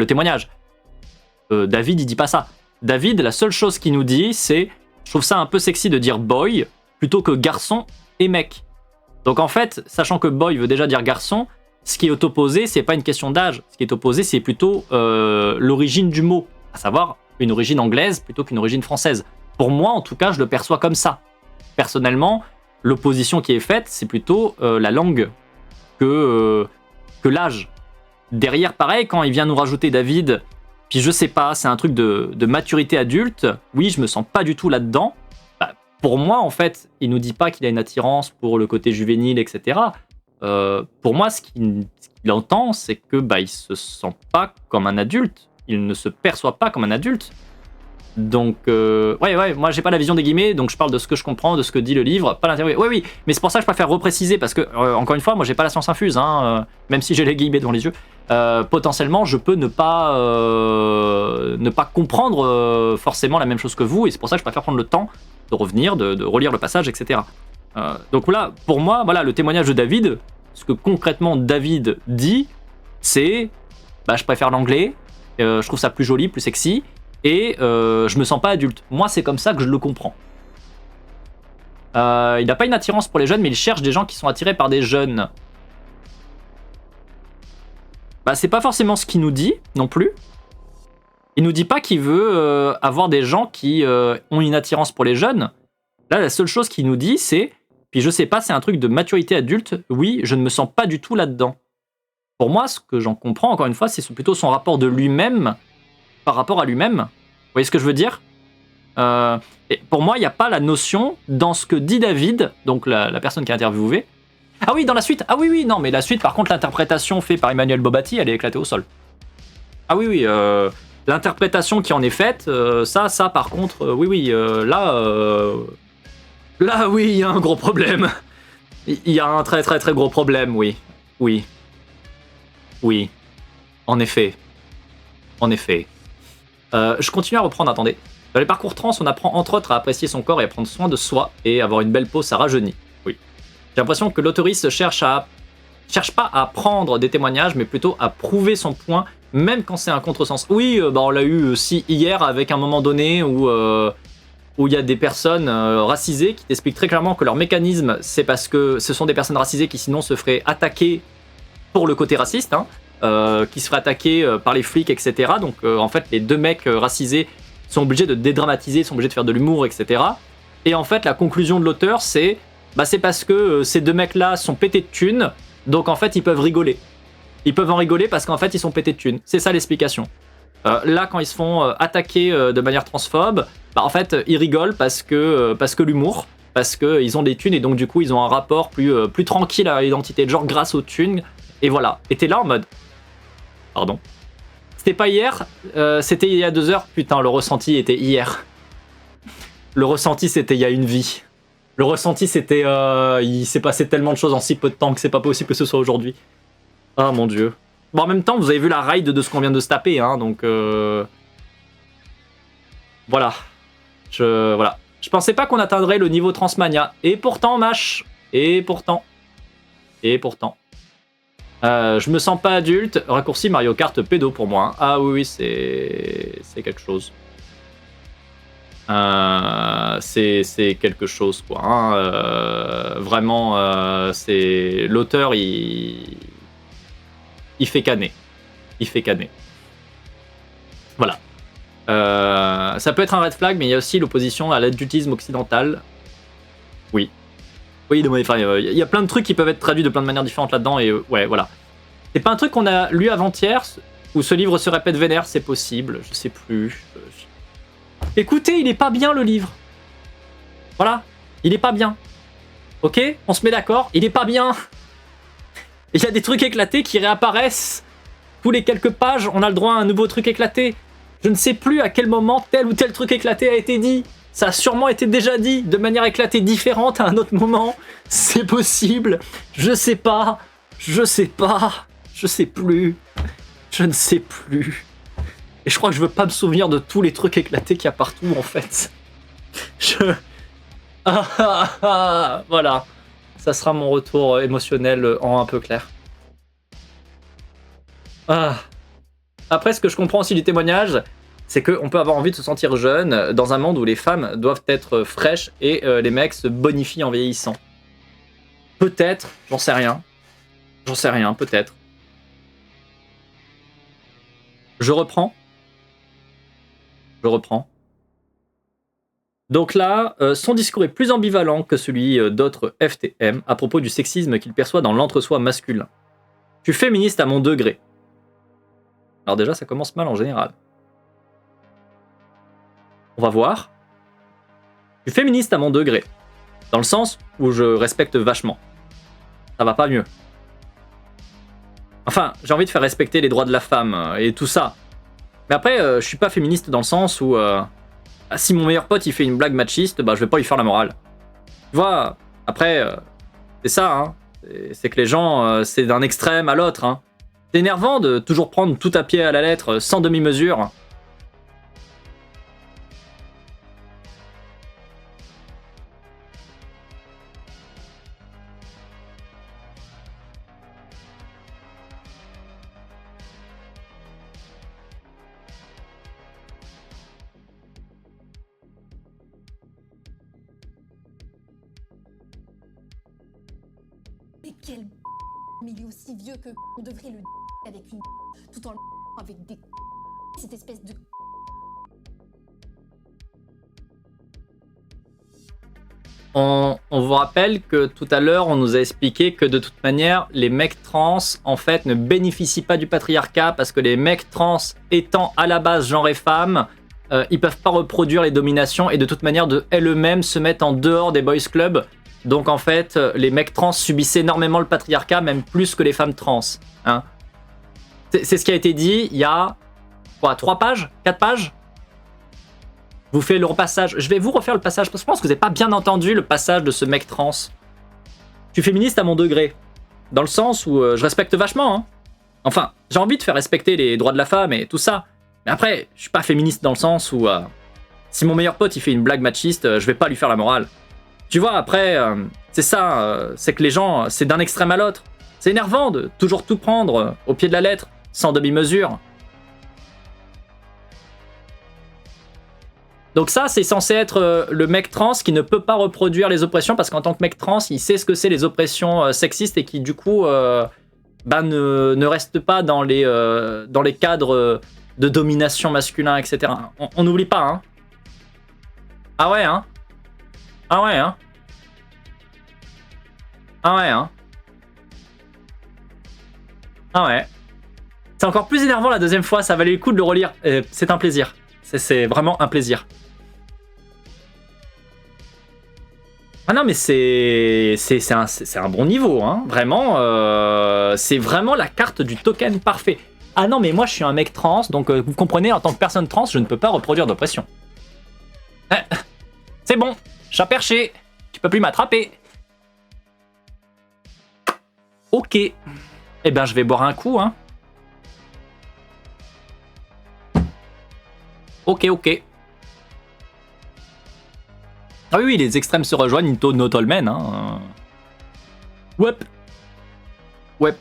témoignage. David, il dit pas ça. David, la seule chose qu'il nous dit, c'est je trouve ça un peu sexy de dire boy plutôt que garçon et mec. Donc en fait, sachant que boy veut déjà dire garçon, ce qui est opposé, c'est pas une question d'âge. Ce qui est opposé, c'est plutôt l'origine du mot, à savoir une origine anglaise plutôt qu'une origine française. Pour moi, en tout cas, je le perçois comme ça. Personnellement, l'opposition qui est faite, c'est plutôt la langue que l'âge. Derrière, pareil, quand il vient nous rajouter David, puis je sais pas, c'est un truc de maturité adulte, oui, je me sens pas du tout là-dedans. Bah, pour moi, en fait, il nous dit pas qu'il a une attirance pour le côté juvénile, etc. Pour moi, ce qu'il entend, c'est que il se sent pas comme un adulte. Il ne se perçoit pas comme un adulte. Donc, moi j'ai pas la vision des guillemets, donc je parle de ce que je comprends, de ce que dit le livre, pas l'intérêt. Oui, mais c'est pour ça que je préfère repréciser, parce que, encore une fois, moi j'ai pas la science infuse, hein, même si j'ai les guillemets devant les yeux. Potentiellement, je peux ne pas comprendre forcément la même chose que vous, et c'est pour ça que je préfère prendre le temps de revenir, de relire le passage, etc. Donc là, pour moi, voilà, le témoignage de David, ce que concrètement David dit, c'est je préfère l'anglais, je trouve ça plus joli, plus sexy, et je me sens pas adulte. Moi, c'est comme ça que je le comprends. Il n'a pas une attirance pour les jeunes, mais il cherche des gens qui sont attirés par des jeunes. C'est pas forcément ce qu'il nous dit, non plus. Il nous dit pas qu'il veut avoir des gens qui ont une attirance pour les jeunes. Là, la seule chose qu'il nous dit, c'est... Puis je sais pas, c'est un truc de maturité adulte. Oui, je ne me sens pas du tout là-dedans. Pour moi, ce que j'en comprends, encore une fois, c'est plutôt son rapport de lui-même par rapport à lui-même. Vous voyez ce que je veux dire? Et pour moi, il n'y a pas la notion dans ce que dit David, donc la personne qui a interviewé. Ah oui, dans la suite. Ah oui, non, mais la suite, par contre, l'interprétation faite par Emmanuel Bobatti, elle est éclatée au sol. Ah oui, l'interprétation qui en est faite, ça, par contre, là, oui, il y a un gros problème. Il y a un très, très, très gros problème, oui. Oui. En effet. Je continue à reprendre, attendez. Dans les parcours trans, on apprend entre autres à apprécier son corps et à prendre soin de soi et avoir une belle peau, ça rajeunit. Oui. J'ai l'impression que l'autoriste cherche pas à prendre des témoignages, mais plutôt à prouver son point Même quand c'est un contresens. Oui, bah on l'a eu aussi hier avec un moment donné où il y a des personnes racisées qui t'expliquent très clairement que leur mécanisme, c'est parce que ce sont des personnes racisées qui sinon se feraient attaquer pour le côté raciste, hein, qui se feraient attaquer par les flics, etc. Donc en fait, les deux mecs racisés sont obligés de dédramatiser, sont obligés de faire de l'humour, etc. Et en fait, la conclusion de l'auteur, c'est parce que ces deux mecs-là sont pétés de thunes, donc en fait, ils peuvent rigoler. Ils peuvent en rigoler parce qu'en fait, ils sont pétés de thunes. C'est ça l'explication. Là, quand ils se font attaquer de manière transphobe, bah, en fait, ils rigolent parce que l'humour, parce qu'ils ont des thunes et donc du coup, ils ont un rapport plus tranquille à l'identité de genre grâce aux thunes. Et voilà. Et t'es là en mode... Pardon. C'était pas hier, c'était il y a 2 heures. Putain, le ressenti était hier. Le ressenti, c'était il y a une vie. Le ressenti, c'était... il s'est passé tellement de choses en si peu de temps que c'est pas possible que ce soit aujourd'hui. Ah mon dieu. Bon, en même temps, vous avez vu la ride de ce qu'on vient de se taper, hein, donc... Voilà. Voilà. Je pensais pas qu'on atteindrait le niveau Transmania. Et pourtant, Mash. Et pourtant. Je me sens pas adulte. Raccourci Mario Kart pédo pour moi. Hein. Ah oui, c'est quelque chose. C'est quelque chose, quoi. Hein. Vraiment, c'est... L'auteur, il fait canner. Voilà. Ça peut être un red flag, mais il y a aussi l'opposition à l'adultisme occidental. Oui. Oui, enfin, il y a plein de trucs qui peuvent être traduits de plein de manières différentes là-dedans, et ouais, voilà. C'est pas un truc qu'on a lu avant-hier, où ce livre se répète vénère, c'est possible, je sais plus. Écoutez, il est pas bien le livre. Voilà, il est pas bien. Ok, on se met d'accord, il est pas bien. Il y a des trucs éclatés qui réapparaissent. Tous les quelques pages, on a le droit à un nouveau truc éclaté. Je ne sais plus à quel moment tel ou tel truc éclaté a été dit. Ça a sûrement été déjà dit de manière éclatée différente à un autre moment. C'est possible. Je sais pas. Je sais plus. Je ne sais plus. Et je crois que je veux pas me souvenir de tous les trucs éclatés qu'il y a partout en fait. Voilà. Ça sera mon retour émotionnel en un peu clair. Après, ce que je comprends aussi du témoignage, c'est qu'on peut avoir envie de se sentir jeune dans un monde où les femmes doivent être fraîches et les mecs se bonifient en vieillissant. Peut-être, j'en sais rien. Peut-être. Je reprends. Donc là, son discours est plus ambivalent que celui d'autres FTM à propos du sexisme qu'il perçoit dans l'entre-soi masculin. Je suis féministe à mon degré. Alors déjà, ça commence mal en général. On va voir. Je suis féministe à mon degré. Dans le sens où je respecte vachement. Ça va pas mieux. Enfin, j'ai envie de faire respecter les droits de la femme et tout ça. Mais après, je suis pas féministe dans le sens où... si mon meilleur pote il fait une blague machiste, bah je vais pas lui faire la morale. Tu vois, après, c'est ça, hein. C'est que les gens, c'est d'un extrême à l'autre, hein. C'est énervant de toujours prendre tout à pied à la lettre, sans demi-mesure. Mais quel mais il est aussi vieux que on devrait le avec une tout en avec des cette espèce de On vous rappelle que tout à l'heure, on nous a expliqué que de toute manière, les mecs trans, en fait, ne bénéficient pas du patriarcat parce que les mecs trans, étant à la base genre et femme, ils peuvent pas reproduire les dominations et de toute manière, de elles-mêmes se mettent en dehors des boys clubs. Donc en fait, les mecs trans subissent énormément le patriarcat, même plus que les femmes trans. Hein. C'est ce qui a été dit il y a quoi, 3 pages 4 pages. Vous faites le repassage. Je vais vous refaire le passage, parce que je pense que vous n'avez pas bien entendu le passage de ce mec trans. Je suis féministe à mon degré. Dans le sens où je respecte vachement. Hein. Enfin, j'ai envie de faire respecter les droits de la femme et tout ça. Mais après, je suis pas féministe dans le sens où... si mon meilleur pote il fait une blague machiste, je vais pas lui faire la morale. Tu vois, après, c'est ça, c'est que les gens, c'est d'un extrême à l'autre. C'est énervant de toujours tout prendre au pied de la lettre, sans demi-mesure. Donc ça, c'est censé être le mec trans qui ne peut pas reproduire les oppressions parce qu'en tant que mec trans, il sait ce que c'est les oppressions sexistes et qui du coup ne reste pas dans les cadres de domination masculin, etc. On n'oublie pas, hein. Ah ouais, hein. Ah ouais, hein. Ah ouais, hein. Ah ouais. C'est encore plus énervant la deuxième fois, ça valait le coup de le relire. C'est un plaisir. C'est vraiment un plaisir. Ah non, mais c'est un bon niveau, hein. Vraiment, c'est vraiment la carte du token parfait. Ah non, mais moi je suis un mec trans, donc vous comprenez, en tant que personne trans, je ne peux pas reproduire d'oppression. C'est bon, chat perché, tu peux plus m'attraper. Ok. Eh ben, je vais boire un coup, hein. Ok. Ah oui, les extrêmes se rejoignent, not all men, hein. Wep. Ouais.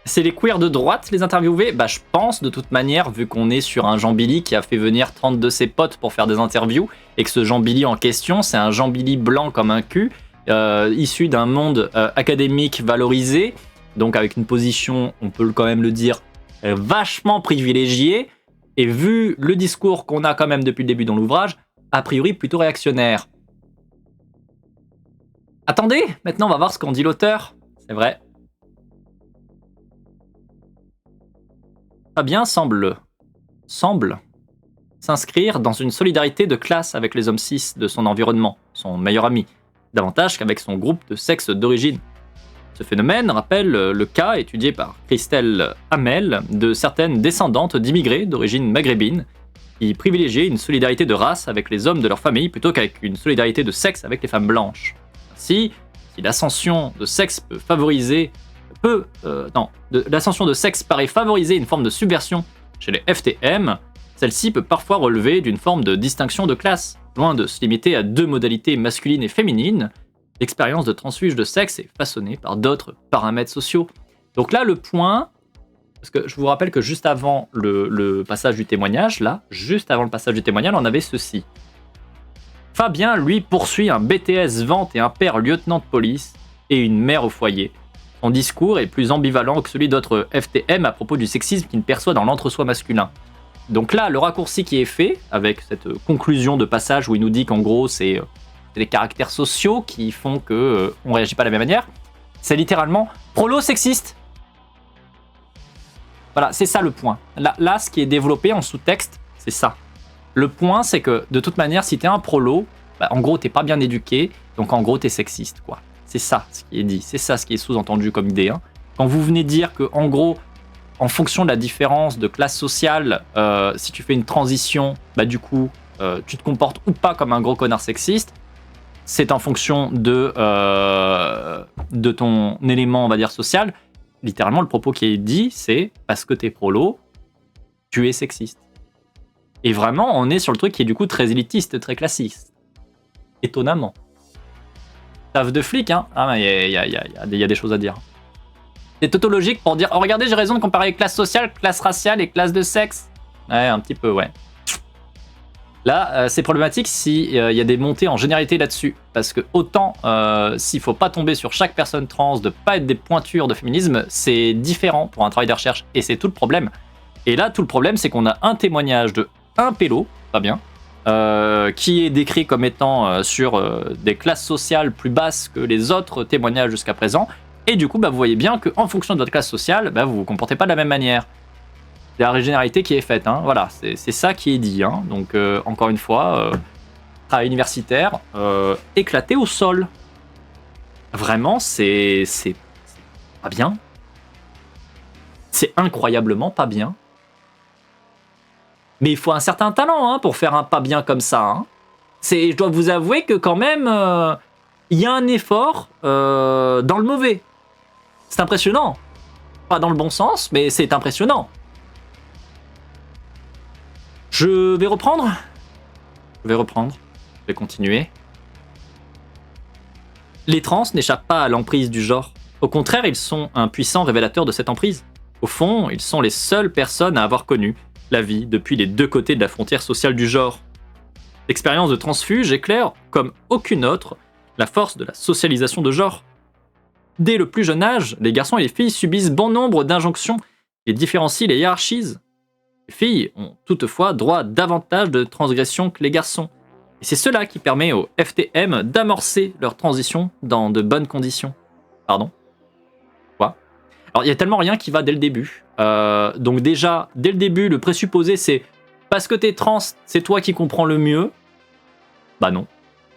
C'est les queers de droite, les interviewés? Bah, je pense, de toute manière, vu qu'on est sur un Jean Billy qui a fait venir 30 de ses potes pour faire des interviews, et que ce Jean Billy en question, c'est un Jean Billy blanc comme un cul, issu d'un monde académique valorisé, donc avec une position, on peut quand même le dire, vachement privilégiée, et vu le discours qu'on a quand même depuis le début dans l'ouvrage, a priori plutôt réactionnaire. Attendez, maintenant on va voir ce qu'en dit l'auteur. C'est vrai. Fabien semble s'inscrire dans une solidarité de classe avec les hommes cis de son environnement, son meilleur ami, davantage qu'avec son groupe de sexe d'origine. Ce phénomène rappelle le cas étudié par Christelle Hamel de certaines descendantes d'immigrés d'origine maghrébine qui privilégiaient une solidarité de race avec les hommes de leur famille plutôt qu'avec une solidarité de sexe avec les femmes blanches. Ainsi, si l'ascension de sexe l'ascension de sexe paraît favoriser une forme de subversion chez les FTM, celle-ci peut parfois relever d'une forme de distinction de classe. Loin de se limiter à deux modalités masculines et féminines, l'expérience de transfuge de sexe est façonnée par d'autres paramètres sociaux. Donc là, le point, parce que je vous rappelle que juste avant le passage du témoignage, on avait ceci. Fabien, lui, poursuit un BTS vente et un père lieutenant de police et une mère au foyer. Son discours est plus ambivalent que celui d'autres FTM à propos du sexisme qu'il perçoit dans l'entre-soi masculin. Donc là, le raccourci qui est fait, avec cette conclusion de passage où il nous dit qu'en gros, c'est les caractères sociaux qui font qu'on ne réagit pas de la même manière, c'est littéralement prolo-sexiste. Voilà, c'est ça le point. Là, ce qui est développé en sous-texte, c'est ça. Le point, c'est que de toute manière, si t'es un prolo, bah, en gros, t'es pas bien éduqué, donc en gros, t'es sexiste, quoi. C'est ça ce qui est dit, c'est ça ce qui est sous-entendu comme idée. Hein. Quand vous venez dire que, en gros, en fonction de la différence de classe sociale, si tu fais une transition, bah du coup, tu te comportes ou pas comme un gros connard sexiste, c'est en fonction de ton élément, on va dire, social. Littéralement, le propos qui est dit, c'est parce que t'es prolo, tu es sexiste. Et vraiment, on est sur le truc qui est du coup très élitiste, très classiste. Étonnamment. Taf de flic, hein. Ah, il y a des choses à dire. C'est tautologique pour dire, oh regardez, j'ai raison de comparer classe sociale, classe raciale et classe de sexe. Ouais, un petit peu, ouais. Là, c'est problématique s'il y a des montées en généralité là-dessus. Parce que autant, s'il faut pas tomber sur chaque personne trans, de pas être des pointures de féminisme, c'est différent pour un travail de recherche. Et c'est tout le problème. Et là, tout le problème, c'est qu'on a un témoignage de un pélo, pas bien, qui est décrit comme étant sur des classes sociales plus basses que les autres témoignages jusqu'à présent. Et du coup, bah, vous voyez bien qu'en fonction de votre classe sociale, bah, vous vous comportez pas de la même manière. C'est la généralité qui est faite. Hein. Voilà, c'est ça qui est dit. Hein. Donc, encore une fois, travail universitaire éclaté au sol. Vraiment, c'est pas bien. C'est incroyablement pas bien. Mais il faut un certain talent hein, pour faire un pas bien comme ça. Hein. Je dois vous avouer que quand même, il y a un effort dans le mauvais. C'est impressionnant. Pas dans le bon sens, mais c'est impressionnant. Je vais reprendre. Je vais continuer. Les trans n'échappent pas à l'emprise du genre. Au contraire, ils sont un puissant révélateur de cette emprise. Au fond, ils sont les seules personnes à avoir connu la vie depuis les deux côtés de la frontière sociale du genre. L'expérience de transfuge éclaire, comme aucune autre, la force de la socialisation de genre. Dès le plus jeune âge, les garçons et les filles subissent bon nombre d'injonctions qui différencient les hiérarchies. Les filles ont toutefois droit à davantage de transgressions que les garçons. Et c'est cela qui permet au FTM d'amorcer leur transition dans de bonnes conditions. Pardon ? Quoi ? Alors, il y a tellement rien qui va dès le début. Donc déjà, dès le début, le présupposé, c'est parce que t'es trans, c'est toi qui comprends le mieux. Bah non.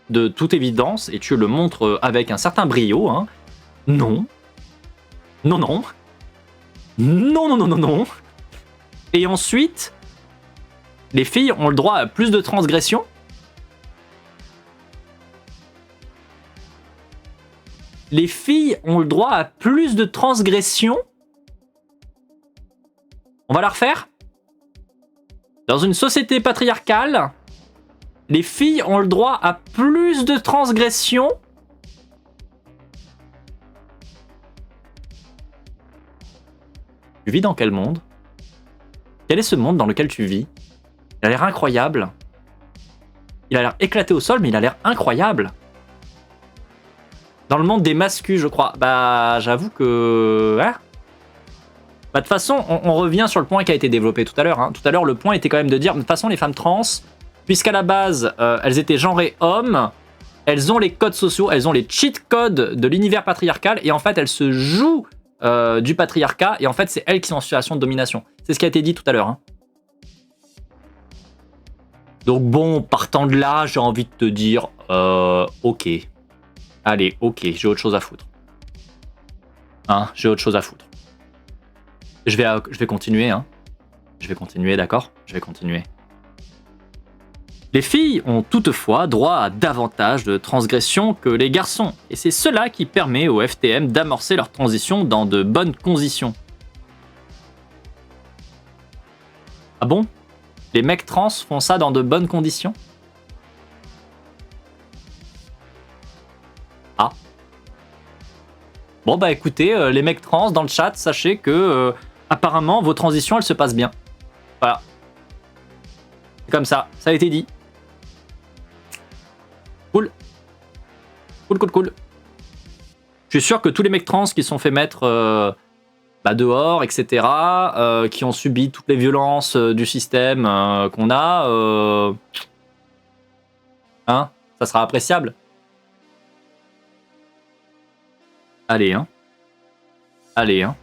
De toute évidence, et tu le montres avec un certain brio, hein. Non. Non, non. Non, non, non, non, non. Et ensuite, les filles ont le droit à plus de transgressions. Les filles ont le droit à plus de transgressions. On va la refaire. Dans une société patriarcale, les filles ont le droit à plus de transgressions. Tu vis dans quel monde ? Quel est ce monde dans lequel tu vis ? Il a l'air incroyable. Il a l'air éclaté au sol, mais il a l'air incroyable. Dans le monde des mascus, je crois. Bah, j'avoue que... Hein, bah, de toute façon, on revient sur le point qui a été développé tout à l'heure. Hein. Tout à l'heure, le point était quand même de dire, de toute façon, les femmes trans, puisqu'à la base, elles étaient genrées hommes, elles ont les codes sociaux, elles ont les cheat codes de l'univers patriarcal, et en fait, elles se jouent du patriarcat, et en fait, c'est elles qui sont en situation de domination. C'est ce qui a été dit tout à l'heure. Hein. Donc bon, partant de là, j'ai envie de te dire, ok. Allez, ok, j'ai autre chose à foutre. Hein, j'ai autre chose à foutre. Je vais continuer, hein. Je vais continuer, d'accord ? Je vais continuer. Les filles ont toutefois droit à davantage de transgressions que les garçons, et c'est cela qui permet au FTM d'amorcer leur transition dans de bonnes conditions. Ah bon ? Les mecs trans font ça dans de bonnes conditions ? Ah. Bon bah écoutez, les mecs trans dans le chat, sachez que apparemment vos transitions elles se passent bien. Voilà. C'est comme ça a été dit. Cool. Cool, cool, cool. Je suis sûr que tous les mecs trans qui se sont fait mettre dehors, etc., qui ont subi toutes les violences du système qu'on a, hein, ça sera appréciable. Allez, hein. Allez, hein.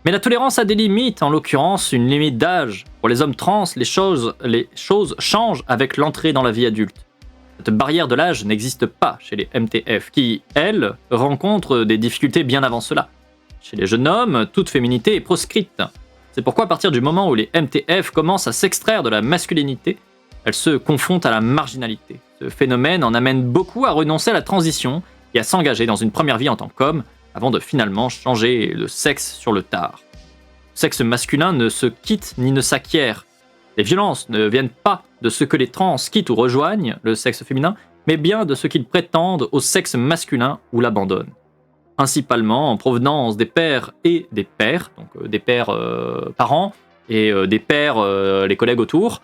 Mais la tolérance a des limites, en l'occurrence une limite d'âge. Pour les hommes trans, les choses changent avec l'entrée dans la vie adulte. Cette barrière de l'âge n'existe pas chez les MTF, qui, elles, rencontrent des difficultés bien avant cela. Chez les jeunes hommes, toute féminité est proscrite. C'est pourquoi à partir du moment où les MTF commencent à s'extraire de la masculinité, elles se confrontent à la marginalité. Ce phénomène en amène beaucoup à renoncer à la transition et à s'engager dans une première vie en tant qu'homme, avant de finalement changer de sexe sur le tard. Le sexe masculin ne se quitte ni ne s'acquiert. Les violences ne viennent pas de ce que les trans quittent ou rejoignent le sexe féminin, mais bien de ce qu'ils prétendent au sexe masculin ou l'abandonnent. Principalement en provenance des pères et des pères, donc des pères parents et des pères les collègues autour.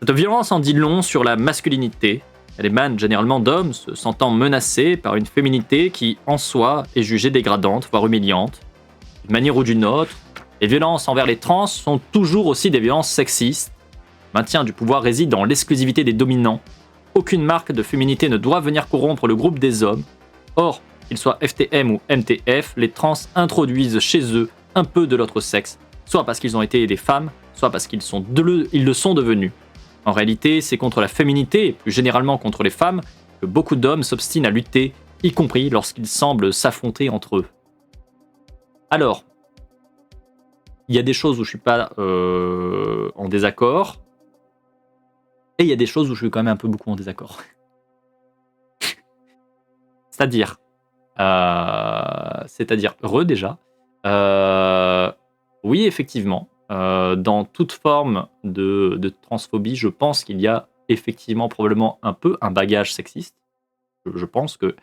Cette violence en dit long sur la masculinité. Elle émane généralement d'hommes se sentant menacés par une féminité qui, en soi, est jugée dégradante, voire humiliante. D'une manière ou d'une autre, les violences envers les trans sont toujours aussi des violences sexistes. Le maintien du pouvoir réside dans l'exclusivité des dominants. Aucune marque de féminité ne doit venir corrompre le groupe des hommes. Or, qu'ils soient FTM ou MTF, les trans introduisent chez eux un peu de l'autre sexe, soit parce qu'ils ont été des femmes, soit parce qu'ils le sont devenus. En réalité, c'est contre la féminité, et plus généralement contre les femmes, que beaucoup d'hommes s'obstinent à lutter, y compris lorsqu'ils semblent s'affronter entre eux. Alors, il y a des choses où je suis pas en désaccord, et il y a des choses où je suis quand même un peu beaucoup en désaccord. C'est-à-dire, déjà, oui, effectivement, dans toute forme de transphobie, je pense qu'il y a effectivement probablement un peu un bagage sexiste. Je pense que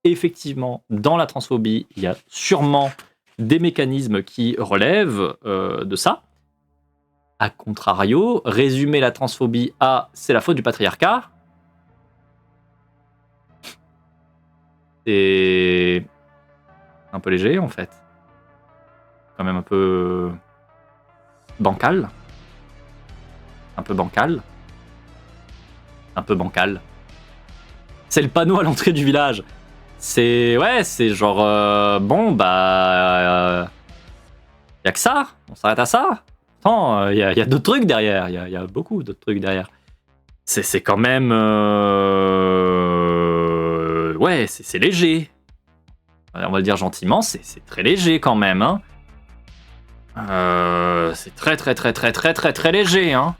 effectivement, dans la transphobie, il y a sûrement des mécanismes qui relèvent de ça. A contrario, résumer la transphobie à c'est la faute du patriarcat, c'est un peu léger en fait. Quand même un peu bancal. Un peu bancal. Un peu bancal. C'est le panneau à l'entrée du village. C'est genre bon bah y a que ça, on s'arrête à ça. Attends, y a d'autres trucs derrière, y a beaucoup d'autres trucs derrière. C'est quand même ouais, c'est léger. On va le dire gentiment, c'est très léger quand même hein. C'est très léger hein.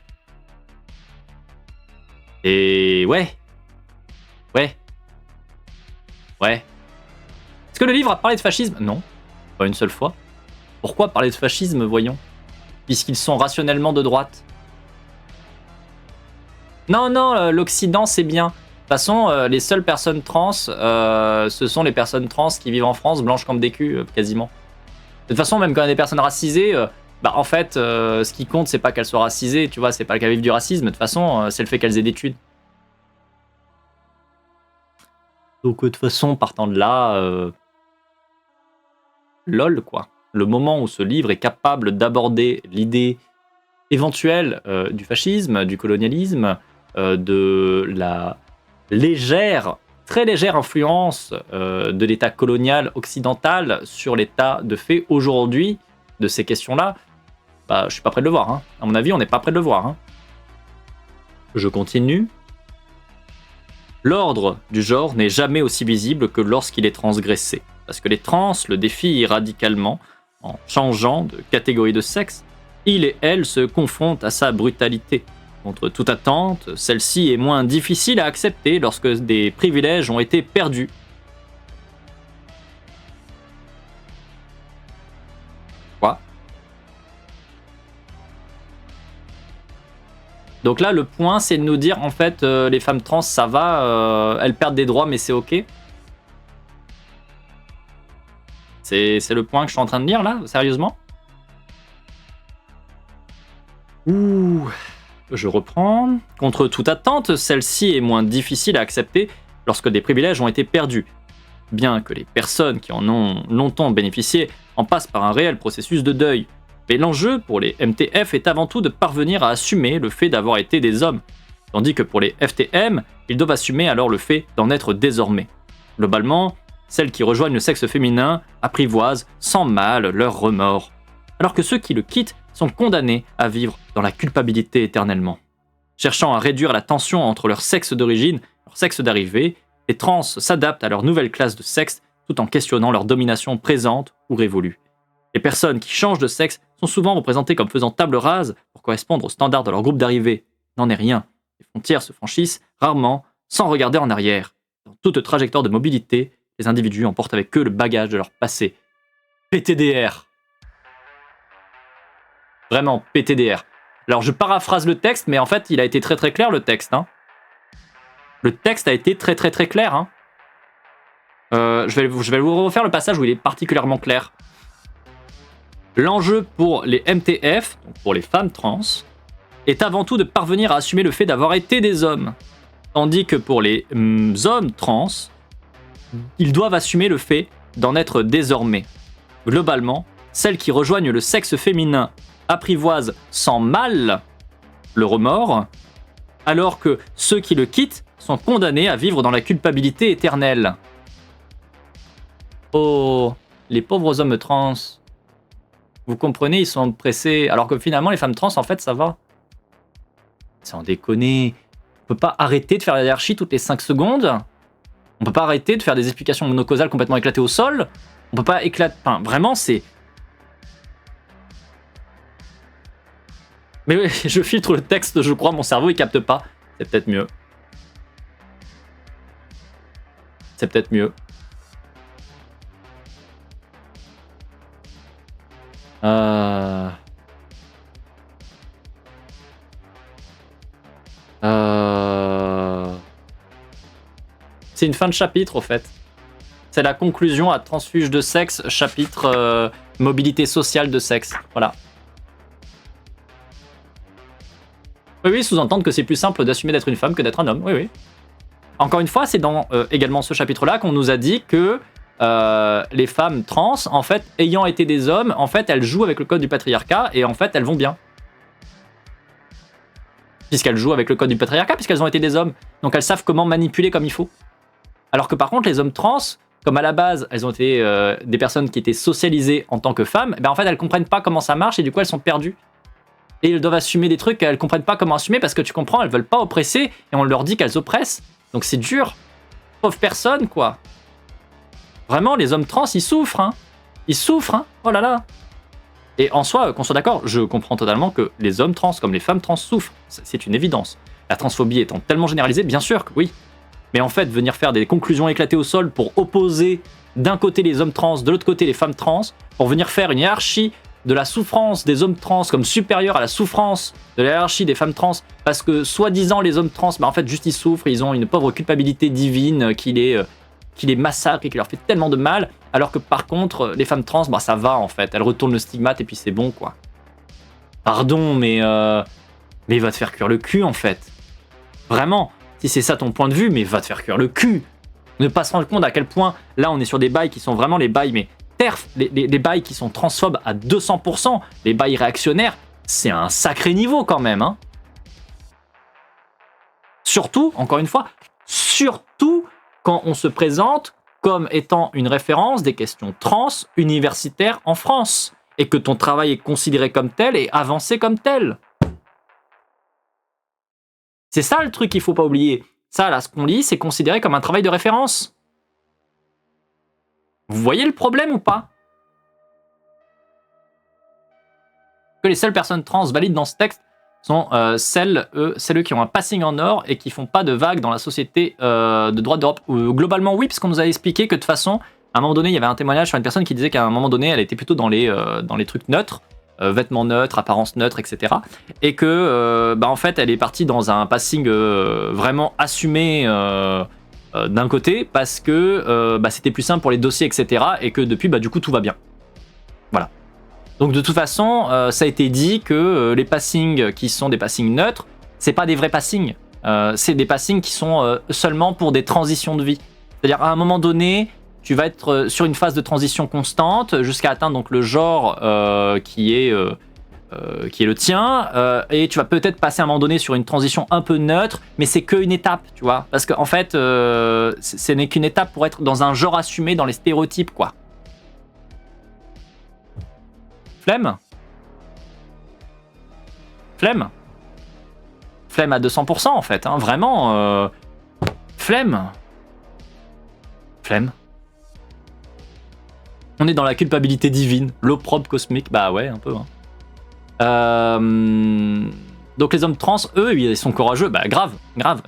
Et ouais. Est-ce que le livre a parlé de fascisme? Non, pas une seule fois. Pourquoi parler de fascisme, voyons? Puisqu'ils sont rationnellement de droite. Non, l'Occident c'est bien. De toute façon, les seules personnes trans, ce sont les personnes trans qui vivent en France, blanches comme des culs, quasiment. De toute façon, même quand il y a des personnes racisées, en fait, ce qui compte, c'est pas qu'elles soient racisées, tu vois, c'est pas qu'elles vivent du racisme. De toute façon, c'est le fait qu'elles aient des thunes. Donc, de toute façon, partant de là, lol, quoi. Le moment où ce livre est capable d'aborder l'idée éventuelle du fascisme, du colonialisme, de la très légère influence de l'État colonial occidental sur l'état de fait aujourd'hui de ces questions-là, je suis pas prêt de le voir. Hein. À mon avis, on n'est pas prêt de le voir. Hein. Je continue. L'ordre du genre n'est jamais aussi visible que lorsqu'il est transgressé, parce que les trans le défient radicalement en changeant de catégorie de sexe. Il et elle se confrontent à sa brutalité. Contre toute attente, celle-ci est moins difficile à accepter lorsque des privilèges ont été perdus. Quoi? Donc là, le point, c'est de nous dire, en fait, les femmes trans, ça va, elles perdent des droits, mais c'est ok. C'est le point que je suis en train de lire, là, sérieusement? Ouh... Je reprends. Contre toute attente, celle-ci est moins difficile à accepter lorsque des privilèges ont été perdus. Bien que les personnes qui en ont longtemps bénéficié en passent par un réel processus de deuil. Mais l'enjeu pour les MTF est avant tout de parvenir à assumer le fait d'avoir été des hommes. Tandis que pour les FTM, ils doivent assumer alors le fait d'en être désormais. Globalement, celles qui rejoignent le sexe féminin apprivoisent sans mal leurs remords. Alors que ceux qui le quittent sont condamnés à vivre dans la culpabilité éternellement. Cherchant à réduire la tension entre leur sexe d'origine et leur sexe d'arrivée, les trans s'adaptent à leur nouvelle classe de sexe tout en questionnant leur domination présente ou révolue. Les personnes qui changent de sexe sont souvent représentées comme faisant table rase pour correspondre aux standards de leur groupe d'arrivée. N'en est rien. Les frontières se franchissent rarement sans regarder en arrière. Dans toute trajectoire de mobilité, les individus emportent avec eux le bagage de leur passé. PTDR. Vraiment, PTDR. Alors, je paraphrase le texte, mais en fait, il a été très clair, le texte. Hein. Le texte a été très clair. Hein. Je vais vous refaire le passage où il est particulièrement clair. L'enjeu pour les MTF, donc pour les femmes trans, est avant tout de parvenir à assumer le fait d'avoir été des hommes. Tandis que pour les hommes trans, ils doivent assumer le fait d'en être désormais. Globalement, celles qui rejoignent le sexe féminin apprivoisent sans mal le remords, alors que ceux qui le quittent sont condamnés à vivre dans la culpabilité éternelle. Oh, les pauvres hommes trans. Vous comprenez, ils sont pressés, alors que finalement les femmes trans, en fait, ça va. Sans déconner. On peut pas arrêter de faire la hiérarchie toutes les 5 secondes. On peut pas arrêter de faire des explications monocausales complètement éclatées au sol. On peut pas éclater... Enfin, vraiment, c'est... Mais oui, je filtre le texte, je crois, mon cerveau, il capte pas. C'est peut-être mieux. C'est peut-être mieux. C'est une fin de chapitre, au fait. C'est la conclusion à Transfuge de sexe, chapitre mobilité sociale de sexe. Voilà. Oui, oui, sous-entendre que c'est plus simple d'assumer d'être une femme que d'être un homme. Oui, oui. Encore une fois, c'est dans également ce chapitre-là qu'on nous a dit que les femmes trans, en fait, ayant été des hommes, en fait, elles jouent avec le code du patriarcat et en fait, elles vont bien. Puisqu'elles jouent avec le code du patriarcat, puisqu'elles ont été des hommes. Donc elles savent comment manipuler comme il faut. Alors que par contre, les hommes trans, comme à la base, elles ont été des personnes qui étaient socialisées en tant que femmes, ben en fait, elles comprennent pas comment ça marche et du coup, elles sont perdues. Et elles doivent assumer des trucs qu'elles comprennent pas comment assumer parce que tu comprends, elles veulent pas oppresser et on leur dit qu'elles oppressent. Donc c'est dur. Pauvres personnes, quoi. Vraiment, les hommes trans, ils souffrent, hein. Ils souffrent, hein. Oh là là. Et en soi, qu'on soit d'accord, je comprends totalement que les hommes trans comme les femmes trans souffrent. C'est une évidence. La transphobie étant tellement généralisée, bien sûr que oui. Mais en fait, venir faire des conclusions éclatées au sol pour opposer d'un côté les hommes trans, de l'autre côté les femmes trans, pour venir faire une hiérarchie de la souffrance des hommes trans comme supérieure à la souffrance de la hiérarchie des femmes trans, parce que soi-disant les hommes trans, bah en fait juste ils souffrent, ils ont une pauvre culpabilité divine qui les massacre et qui leur fait tellement de mal, alors que par contre les femmes trans, bah ça va en fait, elles retournent le stigmate et puis c'est bon quoi. Pardon, mais va te faire cuire le cul en fait. Vraiment, si c'est ça ton point de vue, mais va te faire cuire le cul. Ne pas se rendre compte à quel point là on est sur des bails qui sont vraiment les bails mais TERF, les bails qui sont transphobes à 200%, les bails réactionnaires, c'est un sacré niveau quand même. Hein. Surtout, encore une fois, surtout quand on se présente comme étant une référence des questions trans universitaires en France et que ton travail est considéré comme tel et avancé comme tel. C'est ça le truc qu'il faut pas oublier. Ça, là, ce qu'on lit, c'est considéré comme un travail de référence. Vous voyez le problème ou pas? Que les seules personnes trans valides dans ce texte sont celles qui ont un passing en or et qui font pas de vagues dans la société de droite d'Europe. Globalement, oui, parce qu'on nous a expliqué que de toute façon, à un moment donné, il y avait un témoignage sur une personne qui disait qu'à un moment donné, elle était plutôt dans les trucs neutres, vêtements neutres, apparence neutre, etc. Et que, en fait, elle est partie dans un passing vraiment assumé d'un côté parce que c'était plus simple pour les dossiers, etc. Et que depuis, du coup, tout va bien. Voilà. Donc de toute façon, ça a été dit que les passings qui sont des passings neutres, c'est pas des vrais passings. C'est des passings qui sont seulement pour des transitions de vie. C'est-à-dire à un moment donné, tu vas être sur une phase de transition constante jusqu'à atteindre donc le genre qui est le tien, et tu vas peut-être passer à un moment donné sur une transition un peu neutre, mais c'est qu'une étape, tu vois. Parce qu'en fait, ce n'est qu'une étape pour être dans un genre assumé dans les stéréotypes, quoi. Flemme. Flemme. Flemme à 200% en fait, hein, vraiment. Flemme. Flemme. On est dans la culpabilité divine, l'opprobre cosmique, bah ouais, un peu. Hein. Donc les hommes trans, eux, ils sont courageux, bah grave.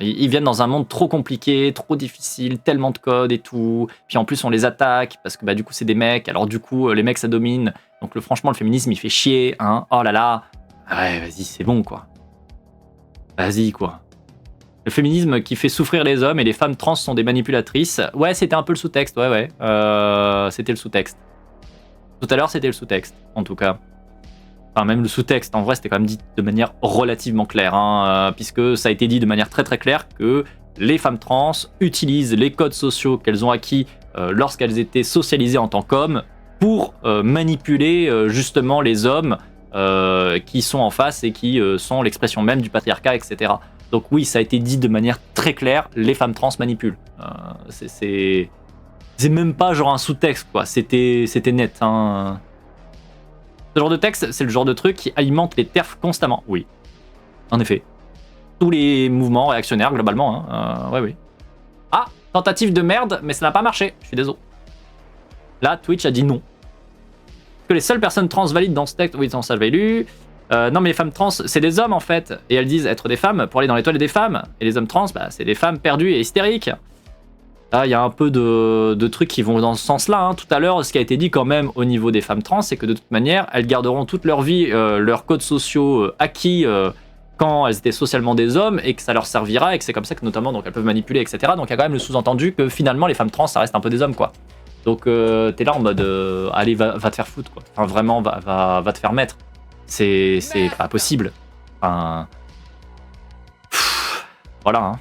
Ils viennent dans un monde trop compliqué, trop difficile, tellement de codes et tout. Puis en plus, on les attaque parce que du coup, c'est des mecs. Alors du coup, les mecs, ça domine. Donc franchement, le féminisme, il fait chier. Hein. Oh là là. Ouais, vas-y, c'est bon, quoi. Vas-y, quoi. Le féminisme qui fait souffrir les hommes et les femmes trans sont des manipulatrices. Ouais, c'était un peu le sous-texte, ouais. C'était le sous-texte. Tout à l'heure, c'était le sous-texte, en tout cas. Enfin, même le sous-texte, en vrai, c'était quand même dit de manière relativement claire, hein, puisque ça a été dit de manière très très claire que les femmes trans utilisent les codes sociaux qu'elles ont acquis lorsqu'elles étaient socialisées en tant qu'hommes pour manipuler justement les hommes qui sont en face et qui sont l'expression même du patriarcat, etc. Donc oui, ça a été dit de manière très claire, les femmes trans manipulent. C'est même pas genre un sous-texte, quoi. C'était net, hein. Ce genre de texte, c'est le genre de truc qui alimente les TERF constamment. Oui, en effet. Tous les mouvements réactionnaires, globalement. Hein. Oui. Ah, tentative de merde, mais ça n'a pas marché. Je suis désolé. Là, Twitch a dit non. Que les seules personnes trans valides dans ce texte... Oui, ça j'avais lu. Non, mais les femmes trans, c'est des hommes, en fait. Et elles disent être des femmes pour aller dans les toilettes des femmes. Et les hommes trans, c'est des femmes perdues et hystériques. Là, il y a un peu de trucs qui vont dans ce sens-là. Hein. Tout à l'heure, ce qui a été dit quand même au niveau des femmes trans, c'est que de toute manière, elles garderont toute leur vie leurs codes sociaux acquis quand elles étaient socialement des hommes et que ça leur servira et que c'est comme ça que notamment donc, elles peuvent manipuler, etc. Donc il y a quand même le sous-entendu que finalement, les femmes trans, ça reste un peu des hommes, quoi. Donc t'es là en mode, allez, va te faire foutre, quoi. Enfin, vraiment, va te faire mettre. C'est pas possible. Enfin... Voilà.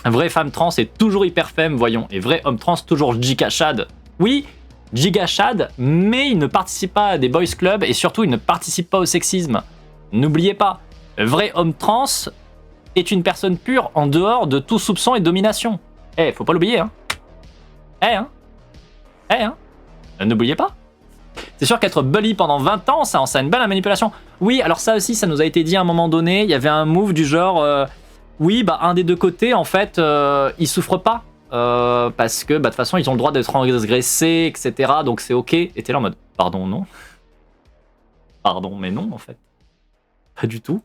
Hein. Vraie femme trans est toujours hyper femme, voyons. Et vrai homme trans, toujours giga chad. Oui, giga chad, mais il ne participe pas à des boys clubs et surtout, il ne participe pas au sexisme. N'oubliez pas, vrai homme trans est une personne pure en dehors de tout soupçon et domination. Eh, faut pas l'oublier, hein. N'oubliez pas. C'est sûr qu'être bully pendant 20 ans, ça enseigne bien la manipulation. Oui, alors ça aussi, ça nous a été dit à un moment donné. Il y avait un move du genre, oui, bah un des deux côtés, en fait, il souffre pas. Parce que, bah, de toute façon, ils ont le droit d'être transgressés, etc. Donc c'est ok. Et t'es là en mode, pardon, non. Pardon, mais non, en fait. Pas du tout.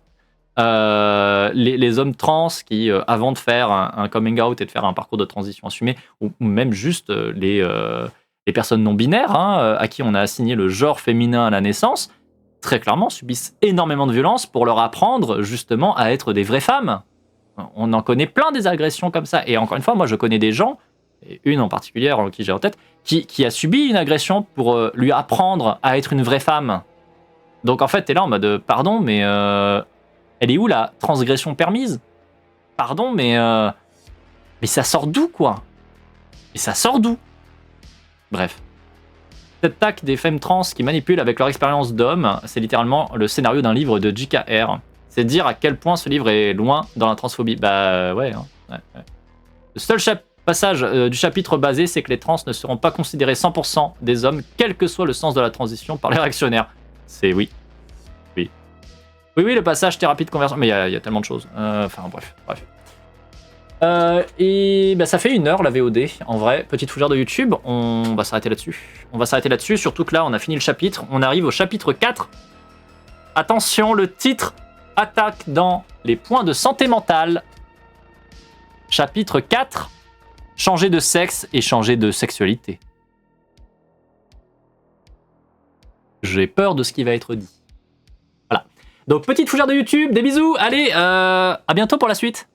Les hommes trans qui, avant de faire un coming out et de faire un parcours de transition assumé, ou même juste les personnes non binaires, hein, à qui on a assigné le genre féminin à la naissance, très clairement subissent énormément de violence pour leur apprendre justement à être des vraies femmes. On en connaît plein des agressions comme ça. Et encore une fois, moi je connais des gens, et une en particulier qui j'ai en tête, qui a subi une agression pour lui apprendre à être une vraie femme. Donc en fait, t'es là en mode, pardon, mais elle est où la transgression permise? Pardon, mais ça sort d'où, quoi? Et ça sort d'où? Bref. Cette tac des femmes trans qui manipulent avec leur expérience d'homme, c'est littéralement le scénario d'un livre de JKR. C'est dire à quel point ce livre est loin dans la transphobie. Bah ouais. Hein. Ouais. Le seul passage du chapitre basé, c'est que les trans ne seront pas considérés 100% des hommes, quel que soit le sens de la transition, par les réactionnaires. C'est oui. Oui, le passage thérapie de conversion, mais il y a tellement de choses. Enfin, bref. Et bah, ça fait 1 heure la VOD, en vrai. Petite fougère de YouTube, on va s'arrêter là-dessus. Surtout que là, on a fini le chapitre. On arrive au chapitre 4. Attention, le titre attaque dans les points de santé mentale. Chapitre 4. Changer de sexe et changer de sexualité. J'ai peur de ce qui va être dit. Voilà. Donc, petite fougère de YouTube, des bisous. Allez, à bientôt pour la suite.